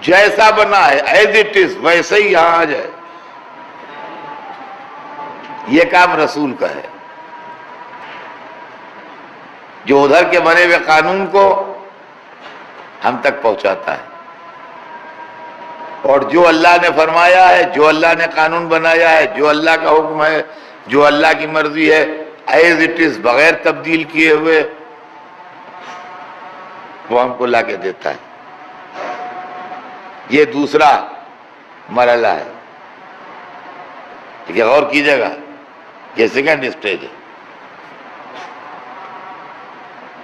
جیسا بنا ہے ایز اٹ از ویسے ہی یہاں آ جائے، یہ کام رسول کا ہے، جو ادھر کے بنے ہوئے قانون کو ہم تک پہنچاتا ہے، اور جو اللہ نے فرمایا ہے، جو اللہ نے قانون بنایا ہے، جو اللہ کا حکم ہے، جو اللہ کی مرضی ہے، ایز اٹ از بغیر تبدیل کیے ہوئے وہ ہم کو لا کے دیتا ہے۔ یہ دوسرا مرحلہ ہے، ٹھیک ہے، غور کیجیے گا، یہ سیکنڈ اسٹیج ہے۔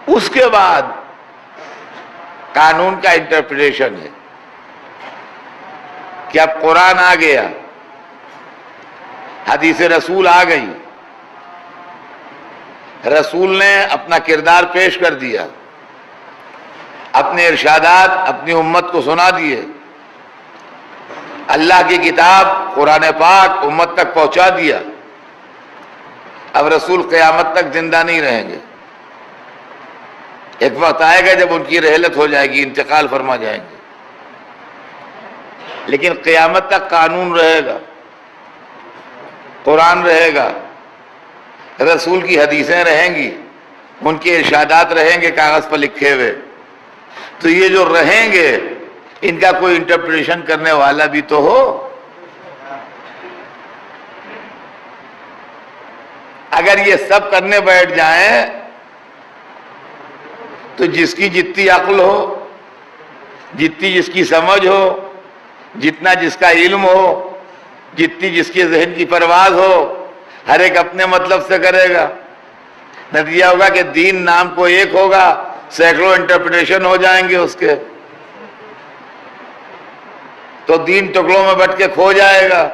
اس کے بعد قانون کا انٹرپریٹیشن ہے کہ اب قرآن آ گیا، حدیث رسول آ گئی، رسول نے اپنا کردار پیش کر دیا، اپنے ارشادات اپنی امت کو سنا دیے، اللہ کی کتاب قرآن پاک امت تک پہنچا دیا۔ اب رسول قیامت تک زندہ نہیں رہیں گے، ایک وقت آئے گا جب ان کی رحلت ہو جائے گی، انتقال فرما جائیں گے، لیکن قیامت تک قانون رہے گا، قرآن رہے گا، رسول کی حدیثیں رہیں گی، ان کے ارشادات رہیں گے کاغذ پر لکھے ہوئے۔ تو یہ جو رہیں گے ان کا کوئی انٹرپریشن کرنے والا بھی تو ہو۔ اگر یہ سب کرنے بیٹھ جائیں تو جس کی جتنی عقل ہو، جتنی جس کی سمجھ ہو، جتنا جس کا علم ہو، جتنی جس کے ذہن کی پرواز ہو، ہر ایک اپنے مطلب سے کرے گا، نتیجہ ہوگا کہ دین نام کو ایک ہوگا، سینکڑوں انٹرپریٹیشن ہو جائیں گے اس کے، تو دین ٹکڑوں میں بٹ کے کھو جائے گا۔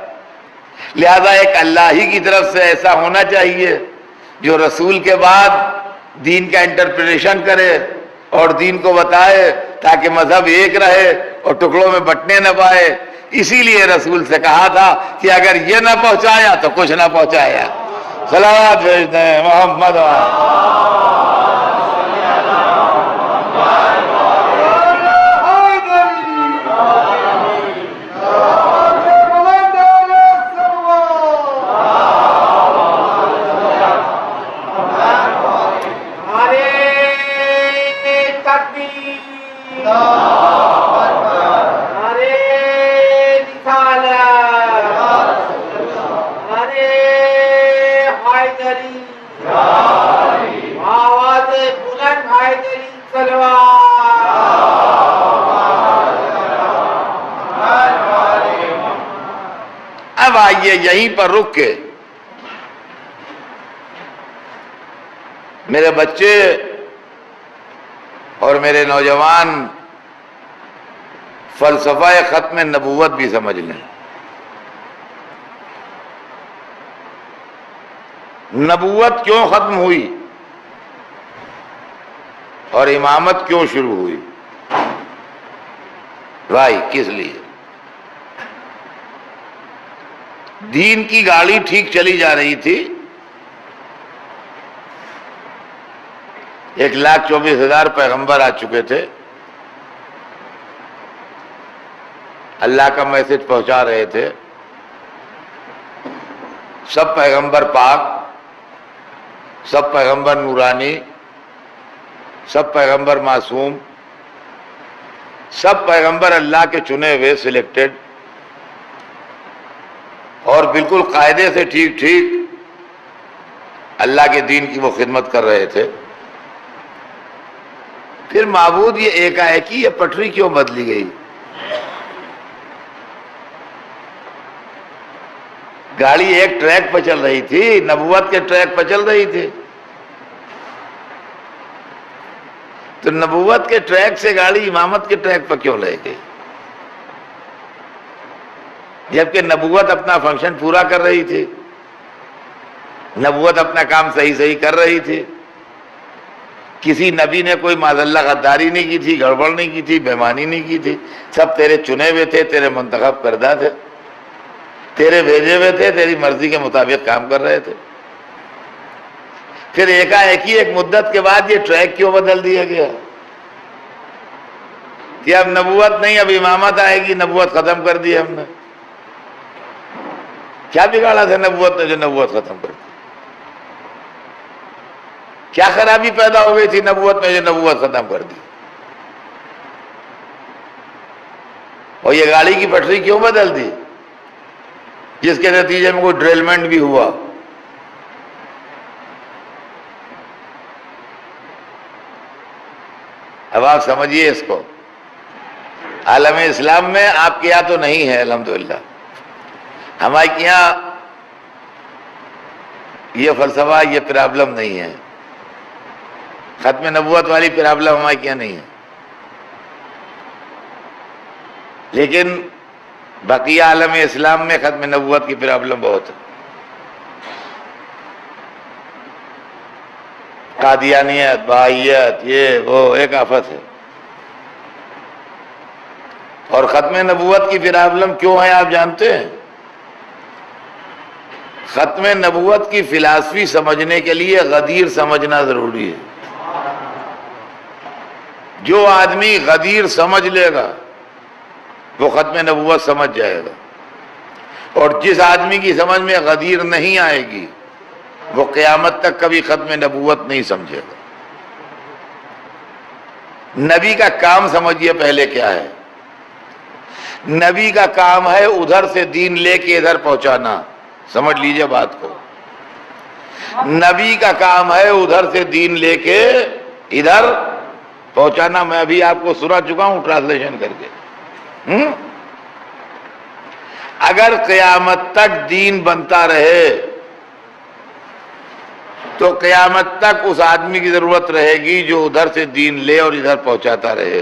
لہذا ایک اللہ ہی کی طرف سے ایسا ہونا چاہیے جو رسول کے بعد دین کا انٹرپریٹیشن کرے اور دین کو بتائے تاکہ مذہب ایک رہے اور ٹکڑوں میں بٹنے نہ پائے۔ اسی لیے رسول سے کہا تھا کہ اگر یہ نہ پہنچایا تو کچھ نہ پہنچایا۔ صلوات بھیجتے ہیں محمد۔ حیدری آواز بلند حیدری اب آئیے یہیں پر رک کے میرے بچے اور میرے نوجوان فلسفہ ختم نبوت بھی سمجھ لیں. نبوت کیوں ختم ہوئی اور امامت کیوں شروع ہوئی؟ بھائی کس لیے؟ دین کی گاڑی ٹھیک چلی جا رہی تھی، 1,24,000 پیغمبر آ چکے تھے، اللہ کا میسج پہنچا رہے تھے، سب پیغمبر پاک، سب پیغمبر نورانی، سب پیغمبر معصوم، سب پیغمبر اللہ کے چنے ہوئے سلیکٹڈ، اور بالکل قاعدے سے ٹھیک ٹھیک اللہ کے دین کی وہ خدمت کر رہے تھے. پھر معبود یہ ایک یہ پٹری کیوں بدلی گئی؟ گاڑی ایک ٹریک پہ چل رہی تھی، نبوت کے ٹریک پہ چل رہی تھی، تو نبوت کے ٹریک سے گاڑی امامت کے ٹریک پہ کیوں لے گئی؟ جبکہ نبوت اپنا فنکشن پورا کر رہی تھی، نبوت اپنا کام صحیح کر رہی تھی، کسی نبی نے کوئی معاذ اللہ غداری نہیں کی تھی، گڑبڑ نہیں کی تھی، بےمانی نہیں کی تھی، سب تیرے چنے ہوئے تھے، تیرے منتخب کردہ تھے، تیرے بھیجے ہوئے تھے، تیری مرضی کے مطابق کام کر رہے تھے. پھر ایک مدت کے بعد یہ ٹریک کیوں بدل دیا گیا کہ اب نبوت نہیں، اب امامت آئے گی، نبوت ختم کر دی ہم نے؟ کیا بگاڑا تھا نبوت نے جو نبوت ختم کر دی؟ کیا خرابی پیدا ہو گئی تھی نبوت میں جو نبوت ختم کر دی؟ اور یہ گاڑی کی پٹری کیوں بدل دی جس کے نتیجے میں کوئی ڈریلمنٹ بھی ہوا؟ اب آپ سمجھیے اس کو. عالم اسلام میں آپ کے یہاں تو نہیں ہے الحمدللہ، ہمارے یہاں یہ فلسفہ، یہ پرابلم نہیں ہے، ختم نبوت والی پرابلم ہمارے یہاں نہیں ہے. لیکن بقیہ عالم اسلام میں ختم نبوت کی پرابلم بہت ہے. قادیانیت، بہائیت، یہ وہ ایک آفت ہے. اور ختم نبوت کی پرابلم کیوں ہے آپ جانتے ہیں؟ ختم نبوت کی فلسفی سمجھنے کے لیے غدیر سمجھنا ضروری ہے. جو آدمی غدیر سمجھ لے گا وہ ختم نبوت سمجھ جائے گا، اور جس آدمی کی سمجھ میں غدیر نہیں آئے گی وہ قیامت تک کبھی ختم نبوت نہیں سمجھے گا. نبی کا کام سمجھیے پہلے کیا ہے. نبی کا کام ہے ادھر سے دین لے کے ادھر پہنچانا. سمجھ لیجئے بات کو. نبی کا کام ہے ادھر سے دین لے کے ادھر پہنچانا. میں ابھی آپ کو سنا چکا ہوں ٹرانسلیشن کر کے. اگر قیامت تک دین بنتا رہے تو قیامت تک اس آدمی کی ضرورت رہے گی جو ادھر سے دین لے اور ادھر پہنچاتا رہے.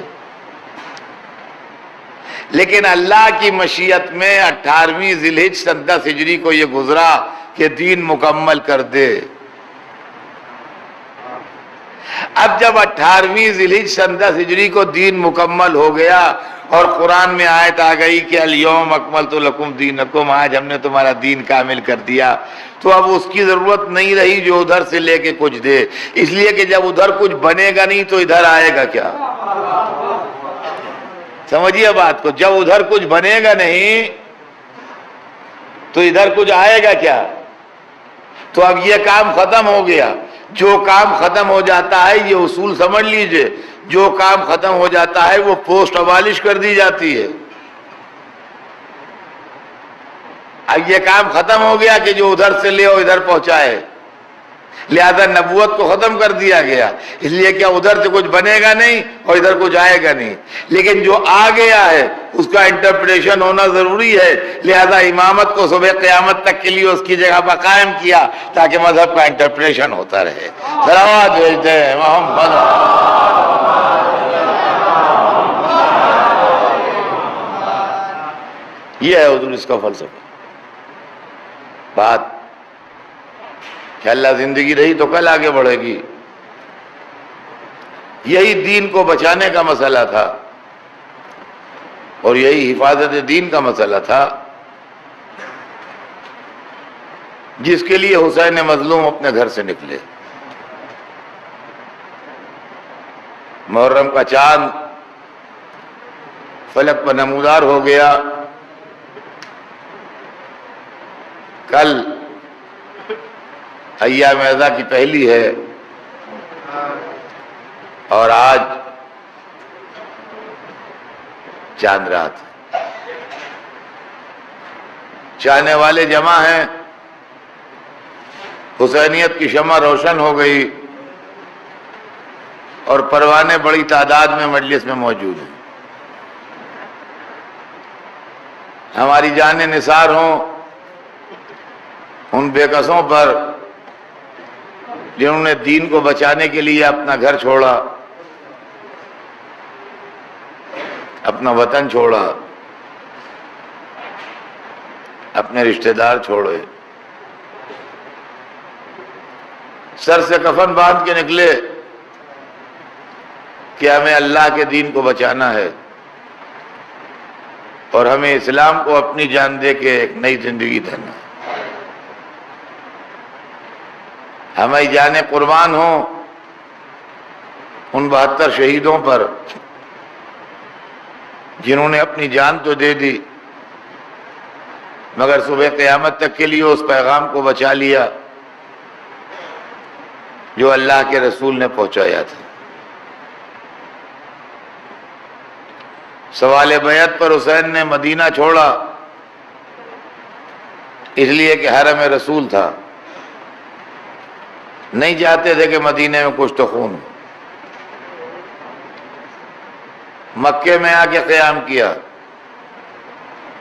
لیکن اللہ کی مشیت میں 18ویں ذی الحجہ سن 10 ہجری کو یہ گزرا کہ دین مکمل کر دے. اب جب 18ویں ذی الحجہ سن 10 ہجری کو دین مکمل ہو گیا اور قرآن میں آیت آ گئی کہ الیوم اکملت لکم دینکم، آج ہم نے تمہارا دین کامل کر دیا، تو اب اس کی ضرورت نہیں رہی جو ادھر سے لے کے کچھ دے. اس لیے کہ جب ادھر کچھ بنے گا نہیں تو ادھر آئے گا کیا؟ سمجھیے بات کو. جب ادھر کچھ بنے گا نہیں تو ادھر کچھ آئے گا کیا؟ تو اب یہ کام ختم ہو گیا. جو کام ختم ہو جاتا ہے، یہ اصول سمجھ لیجئے، جو کام ختم ہو جاتا ہے وہ پوسٹ ابالش کر دی جاتی ہے. اب یہ کام ختم ہو گیا کہ جو ادھر سے لے اور ادھر پہنچائے، لہذا نبوت کو ختم کر دیا گیا، اس لیے کیا ادھر سے کچھ بنے گا نہیں اور ادھر کچھ آئے گا نہیں، لیکن جو آ گیا ہے اس کا انٹرپریٹیشن ہونا ضروری ہے، لہذا امامت کو صبح قیامت تک کے لیے اس کی جگہ پر قائم کیا تاکہ مذہب کا انٹرپریٹیشن ہوتا رہے۔ صلوات بھیجتے ہیں محمد۔ یہ ہے حضور اس کا فلسفہ۔ بات کہ اللہ زندگی رہی تو کل آگے بڑھے گی، یہی دین کو بچانے کا مسئلہ تھا اور یہی حفاظت دین کا مسئلہ تھا جس کے لیے حسین مظلوم اپنے گھر سے نکلے۔ محرم کا چاند فلک پر نمودار ہو گیا، کل ایام اعزا کی پہلی ہے اور آج چاند رات ہے۔ چاہنے والے جمع ہیں، حسینیت کی شمع روشن ہو گئی اور پروانے بڑی تعداد میں مجلس میں موجود ہیں۔ ہماری جانیں نثار ہوں ان بے کسوں پر جنہوں نے دین کو بچانے کے لیے اپنا گھر چھوڑا، اپنا وطن چھوڑا، اپنے رشتہ دار چھوڑے، سر سے کفن باندھ کے نکلے کہ ہمیں اللہ کے دین کو بچانا ہے اور ہمیں اسلام کو اپنی جان دے کے ایک نئی زندگی دینا ہے۔ ہماری جانیں قربان ہوں ان 72 شہیدوں پر جنہوں نے اپنی جان تو دے دی مگر صبح قیامت تک کے لیے اس پیغام کو بچا لیا جو اللہ کے رسول نے پہنچایا تھا۔ سوال بیعت پر حسین نے مدینہ چھوڑا اس لیے کہ حرم رسول تھا، نہیں چاہتے تھے کہ مدینے میں کچھ تو خون ہو۔ مکے میں آ کے قیام کیا،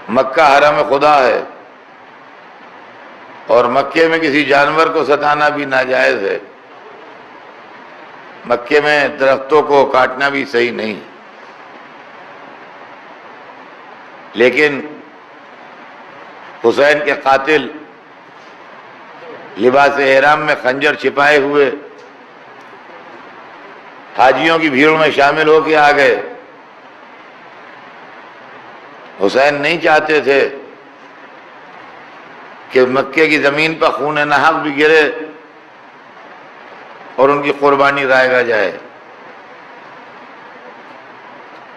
مکہ حرم خدا ہے اور مکے میں کسی جانور کو ستانا بھی ناجائز ہے، مکے میں درختوں کو کاٹنا بھی صحیح نہیں، لیکن حسین کے قاتل لباس احرام میں خنجر چھپائے ہوئے حاجیوں کی بھیڑ میں شامل ہو کے آ گئے۔ حسین نہیں چاہتے تھے کہ مکے کی زمین پر خون نحق بھی گرے اور ان کی قربانی رائگا جائے۔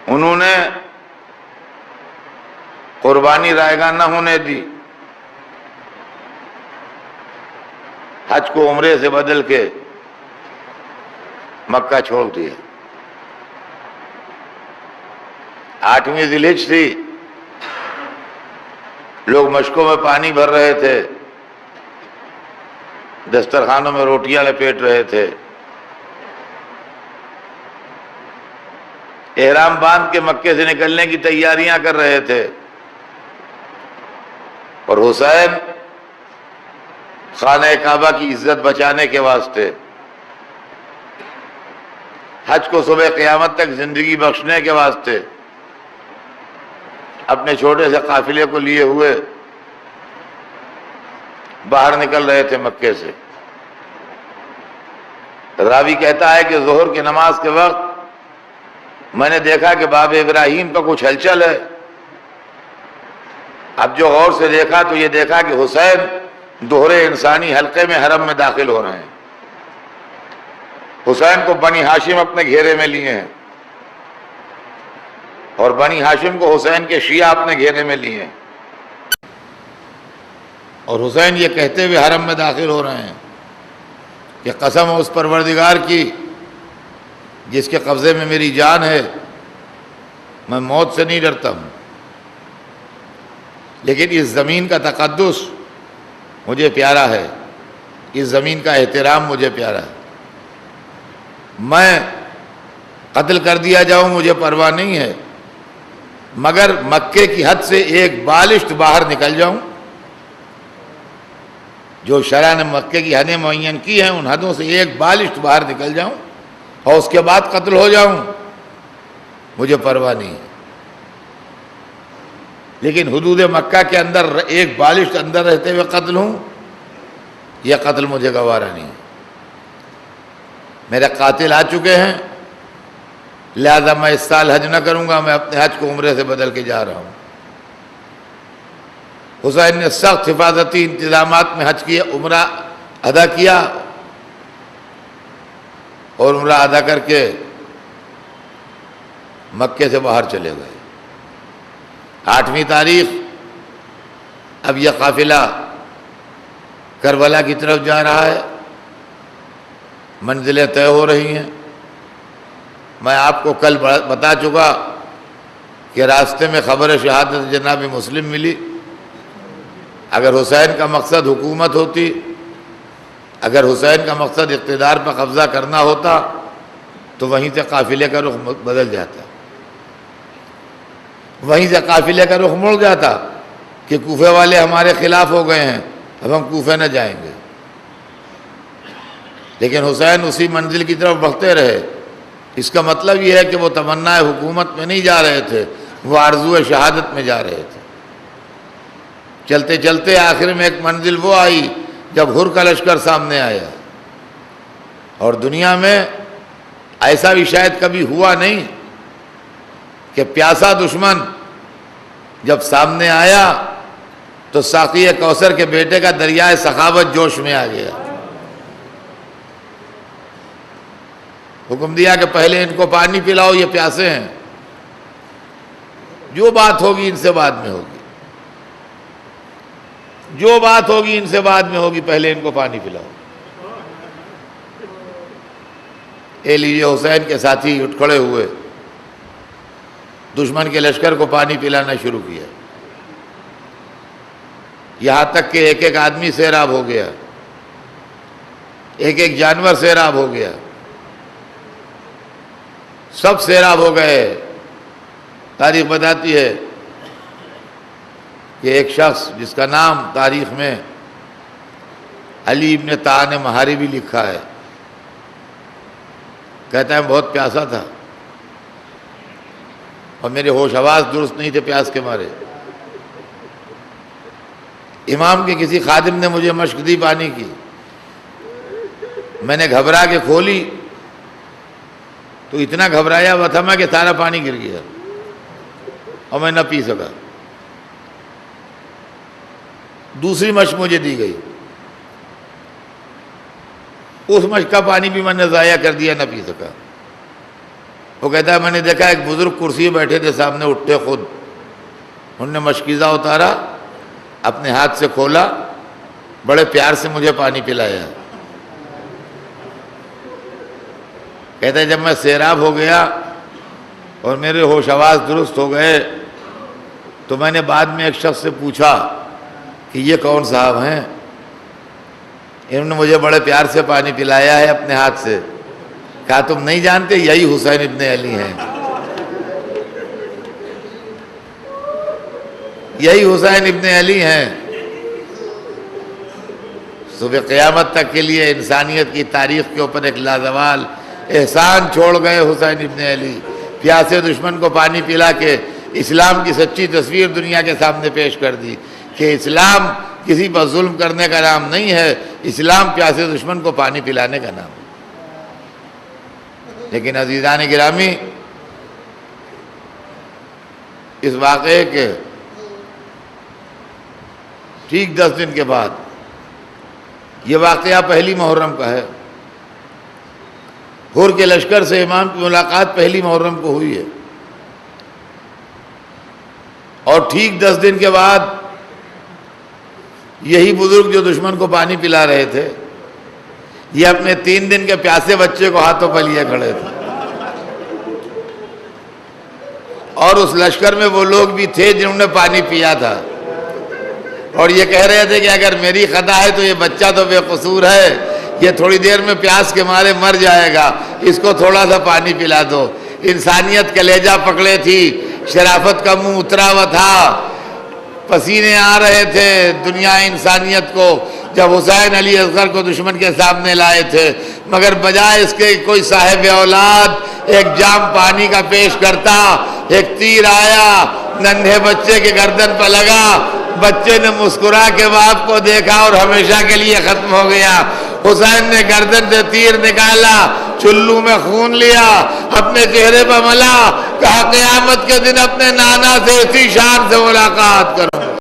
انہوں نے قربانی رائگا نہ ہونے دی، حج کو عمرے سے بدل کے مکہ چھوڑ دیا۔ 8ویں ذی الحجہ تھی، لوگ مشکوں میں پانی بھر رہے تھے، دسترخوانوں میں روٹیاں لپیٹ رہے تھے، احرام باندھ کے مکے سے نکلنے کی تیاریاں کر رہے تھے، اور حسین خانہ کعبہ کی عزت بچانے کے واسطے، حج کو صبح قیامت تک زندگی بخشنے کے واسطے اپنے چھوٹے سے قافلے کو لیے ہوئے باہر نکل رہے تھے مکے سے۔ راوی کہتا ہے کہ ظہر کی نماز کے وقت میں نے دیکھا کہ باب ابراہیم پر کچھ ہلچل ہے۔ اب جو غور سے دیکھا تو یہ دیکھا کہ حسین دوہرے انسانی حلقے میں حرم میں داخل ہو رہے ہیں۔ حسین کو بنی ہاشم اپنے گھیرے میں لیے ہیں اور بنی ہاشم کو حسین کے شیعہ اپنے گھیرے میں لیے ہیں، اور حسین یہ کہتے ہوئے حرم میں داخل ہو رہے ہیں کہ قسم اس پروردگار کی جس کے قبضے میں میری جان ہے، میں موت سے نہیں ڈرتا ہوں، لیکن اس زمین کا تقدس مجھے پیارا ہے، اس زمین کا احترام مجھے پیارا ہے۔ میں قتل کر دیا جاؤں مجھے پرواہ نہیں ہے، مگر مکے کی حد سے ایک بالشت باہر نکل جاؤں، جو شرع نے مکے کی حدیں معین کی ہیں ان حدوں سے ایک بالشت باہر نکل جاؤں اور اس کے بعد قتل ہو جاؤں، مجھے پرواہ نہیں ہے۔ لیکن حدود مکہ کے اندر ایک بالشت اندر رہتے ہوئے قتل ہوں، یہ قتل مجھے گوارا نہیں ہے۔ میرے قاتل آ چکے ہیں، لہذا میں اس سال حج نہ کروں گا، میں اپنے حج کو عمرے سے بدل کے جا رہا ہوں۔ حسین نے سخت حفاظتی انتظامات میں حج کیا، عمرہ ادا کیا اور عمرہ ادا کر کے مکے سے باہر چلے گئے۔ 8ویں تاریخ اب یہ قافلہ کربلا کی طرف جا رہا ہے، منزلیں طے ہو رہی ہیں۔ میں آپ کو کل بتا چکا کہ راستے میں خبر شہادت جناب مسلم ملی۔ اگر حسین کا مقصد حکومت ہوتی، اگر حسین کا مقصد اقتدار پر قبضہ کرنا ہوتا تو وہیں سے قافلے کا رخ بدل جاتا، وہیں سے قافلے کا رخ مڑ جاتا کہ کوفے والے ہمارے خلاف ہو گئے ہیں، اب ہم کوفے نہ جائیں گے۔ لیکن حسین اسی منزل کی طرف بڑھتے رہے۔ اس کا مطلب یہ ہے کہ وہ تمنا حکومت میں نہیں جا رہے تھے، وہ آرزو شہادت میں جا رہے تھے۔ چلتے چلتے آخر میں ایک منزل وہ آئی جب ہر کا لشکر سامنے آیا، اور دنیا میں ایسا بھی شاید کبھی ہوا نہیں کہ پیاسا دشمن جب سامنے آیا تو ساقی کوثر کے بیٹے کا دریائے سخاوت جوش میں آ گیا۔ حکم دیا کہ پہلے ان کو پانی پلاؤ، یہ پیاسے ہیں، جو بات ہوگی ان سے بعد میں ہوگی، جو بات ہوگی ان سے بعد میں ہوگی، پہلے ان کو پانی پلاؤ۔ اے لیجیے، حسین کے ساتھی اٹھ کھڑے ہوئے، دشمن کے لشکر کو پانی پلانا شروع کیا، یہاں تک کہ ایک ایک آدمی سیراب ہو گیا، ایک ایک جانور سیراب ہو گیا، سب سیراب ہو گئے۔ تاریخ بتاتی ہے کہ ایک شخص جس کا نام تاریخ میں علی ابن طعان محاربی لکھا ہے، کہتا ہے بہت پیاسا تھا اور میرے ہوش حواس درست نہیں تھے پیاس کے مارے۔ امام کے کسی خادم نے مجھے مشق دی پانی کی، میں نے گھبرا کے کھولی تو اتنا گھبرایا ہوا تھا میں کہ سارا پانی گر گیا اور میں نہ پی سکا۔ دوسری مشق مجھے دی گئی، اس مشق کا پانی بھی میں نے ضائع کر دیا، نہ پی سکا۔ وہ کہتا ہے میں نے دیکھا ایک بزرگ کرسی بیٹھے تھے سامنے، اٹھتے خود، انہوں نے مشکیزہ اتارا، اپنے ہاتھ سے کھولا، بڑے پیار سے مجھے پانی پلایا۔ کہتا ہے جب میں سیراب ہو گیا اور میرے ہوش حواس درست ہو گئے تو میں نے بعد میں ایک شخص سے پوچھا کہ یہ کون صاحب ہیں؟ انہوں نے مجھے بڑے پیار سے پانی پلایا ہے اپنے ہاتھ سے۔ کہا تم نہیں جانتے، یہی حسین ابن علی ہیں، یہی حسین ابن علی ہیں۔ صبح قیامت تک کے لیے انسانیت کی تاریخ کے اوپر ایک لازوال احسان چھوڑ گئے حسین ابن علی، پیاسے دشمن کو پانی پلا کے اسلام کی سچی تصویر دنیا کے سامنے پیش کر دی کہ اسلام کسی پر ظلم کرنے کا نام نہیں ہے، اسلام پیاسے دشمن کو پانی پلانے کا نام ہے۔ لیکن عزیزان گرامی، اس واقعے کے ٹھیک 10 دن کے بعد، یہ واقعہ پہلی محرم کا ہے، ہر کے لشکر سے امام کی ملاقات پہلی محرم کو ہوئی ہے، اور ٹھیک 10 دن کے بعد یہی بزرگ جو دشمن کو پانی پلا رہے تھے، یہ اپنے 3 دن کے پیاسے بچے کو ہاتھوں پر لیے کھڑے تھے، اور اس لشکر میں وہ لوگ بھی تھے جنہوں نے پانی پیا تھا۔ اور یہ کہہ رہے تھے کہ اگر میری خطا ہے تو یہ بچہ تو بے قصور ہے، یہ تھوڑی دیر میں پیاس کے مارے مر جائے گا، اس کو تھوڑا سا پانی پلا دو۔ انسانیت کلیجہ پکڑے تھی، شرافت کا منہ اترا ہوا تھا، پسینے آ رہے تھے دنیا انسانیت کو جب حسین علی اصغر کو دشمن کے سامنے لائے تھے، مگر بجائے اس کے کوئی صاحب اولاد ایک جام پانی کا پیش کرتا، ایک تیر آیا ننھے بچے کے گردن پہ لگا، بچے نے مسکرا کے باپ کو دیکھا اور ہمیشہ کے لیے ختم ہو گیا۔ حسین نے گردن سے تیر نکالا، چلو میں خون لیا، اپنے چہرے پہ ملا، کہا قیامت کے دن اپنے نانا سے اسی شان سے ملاقات کروں۔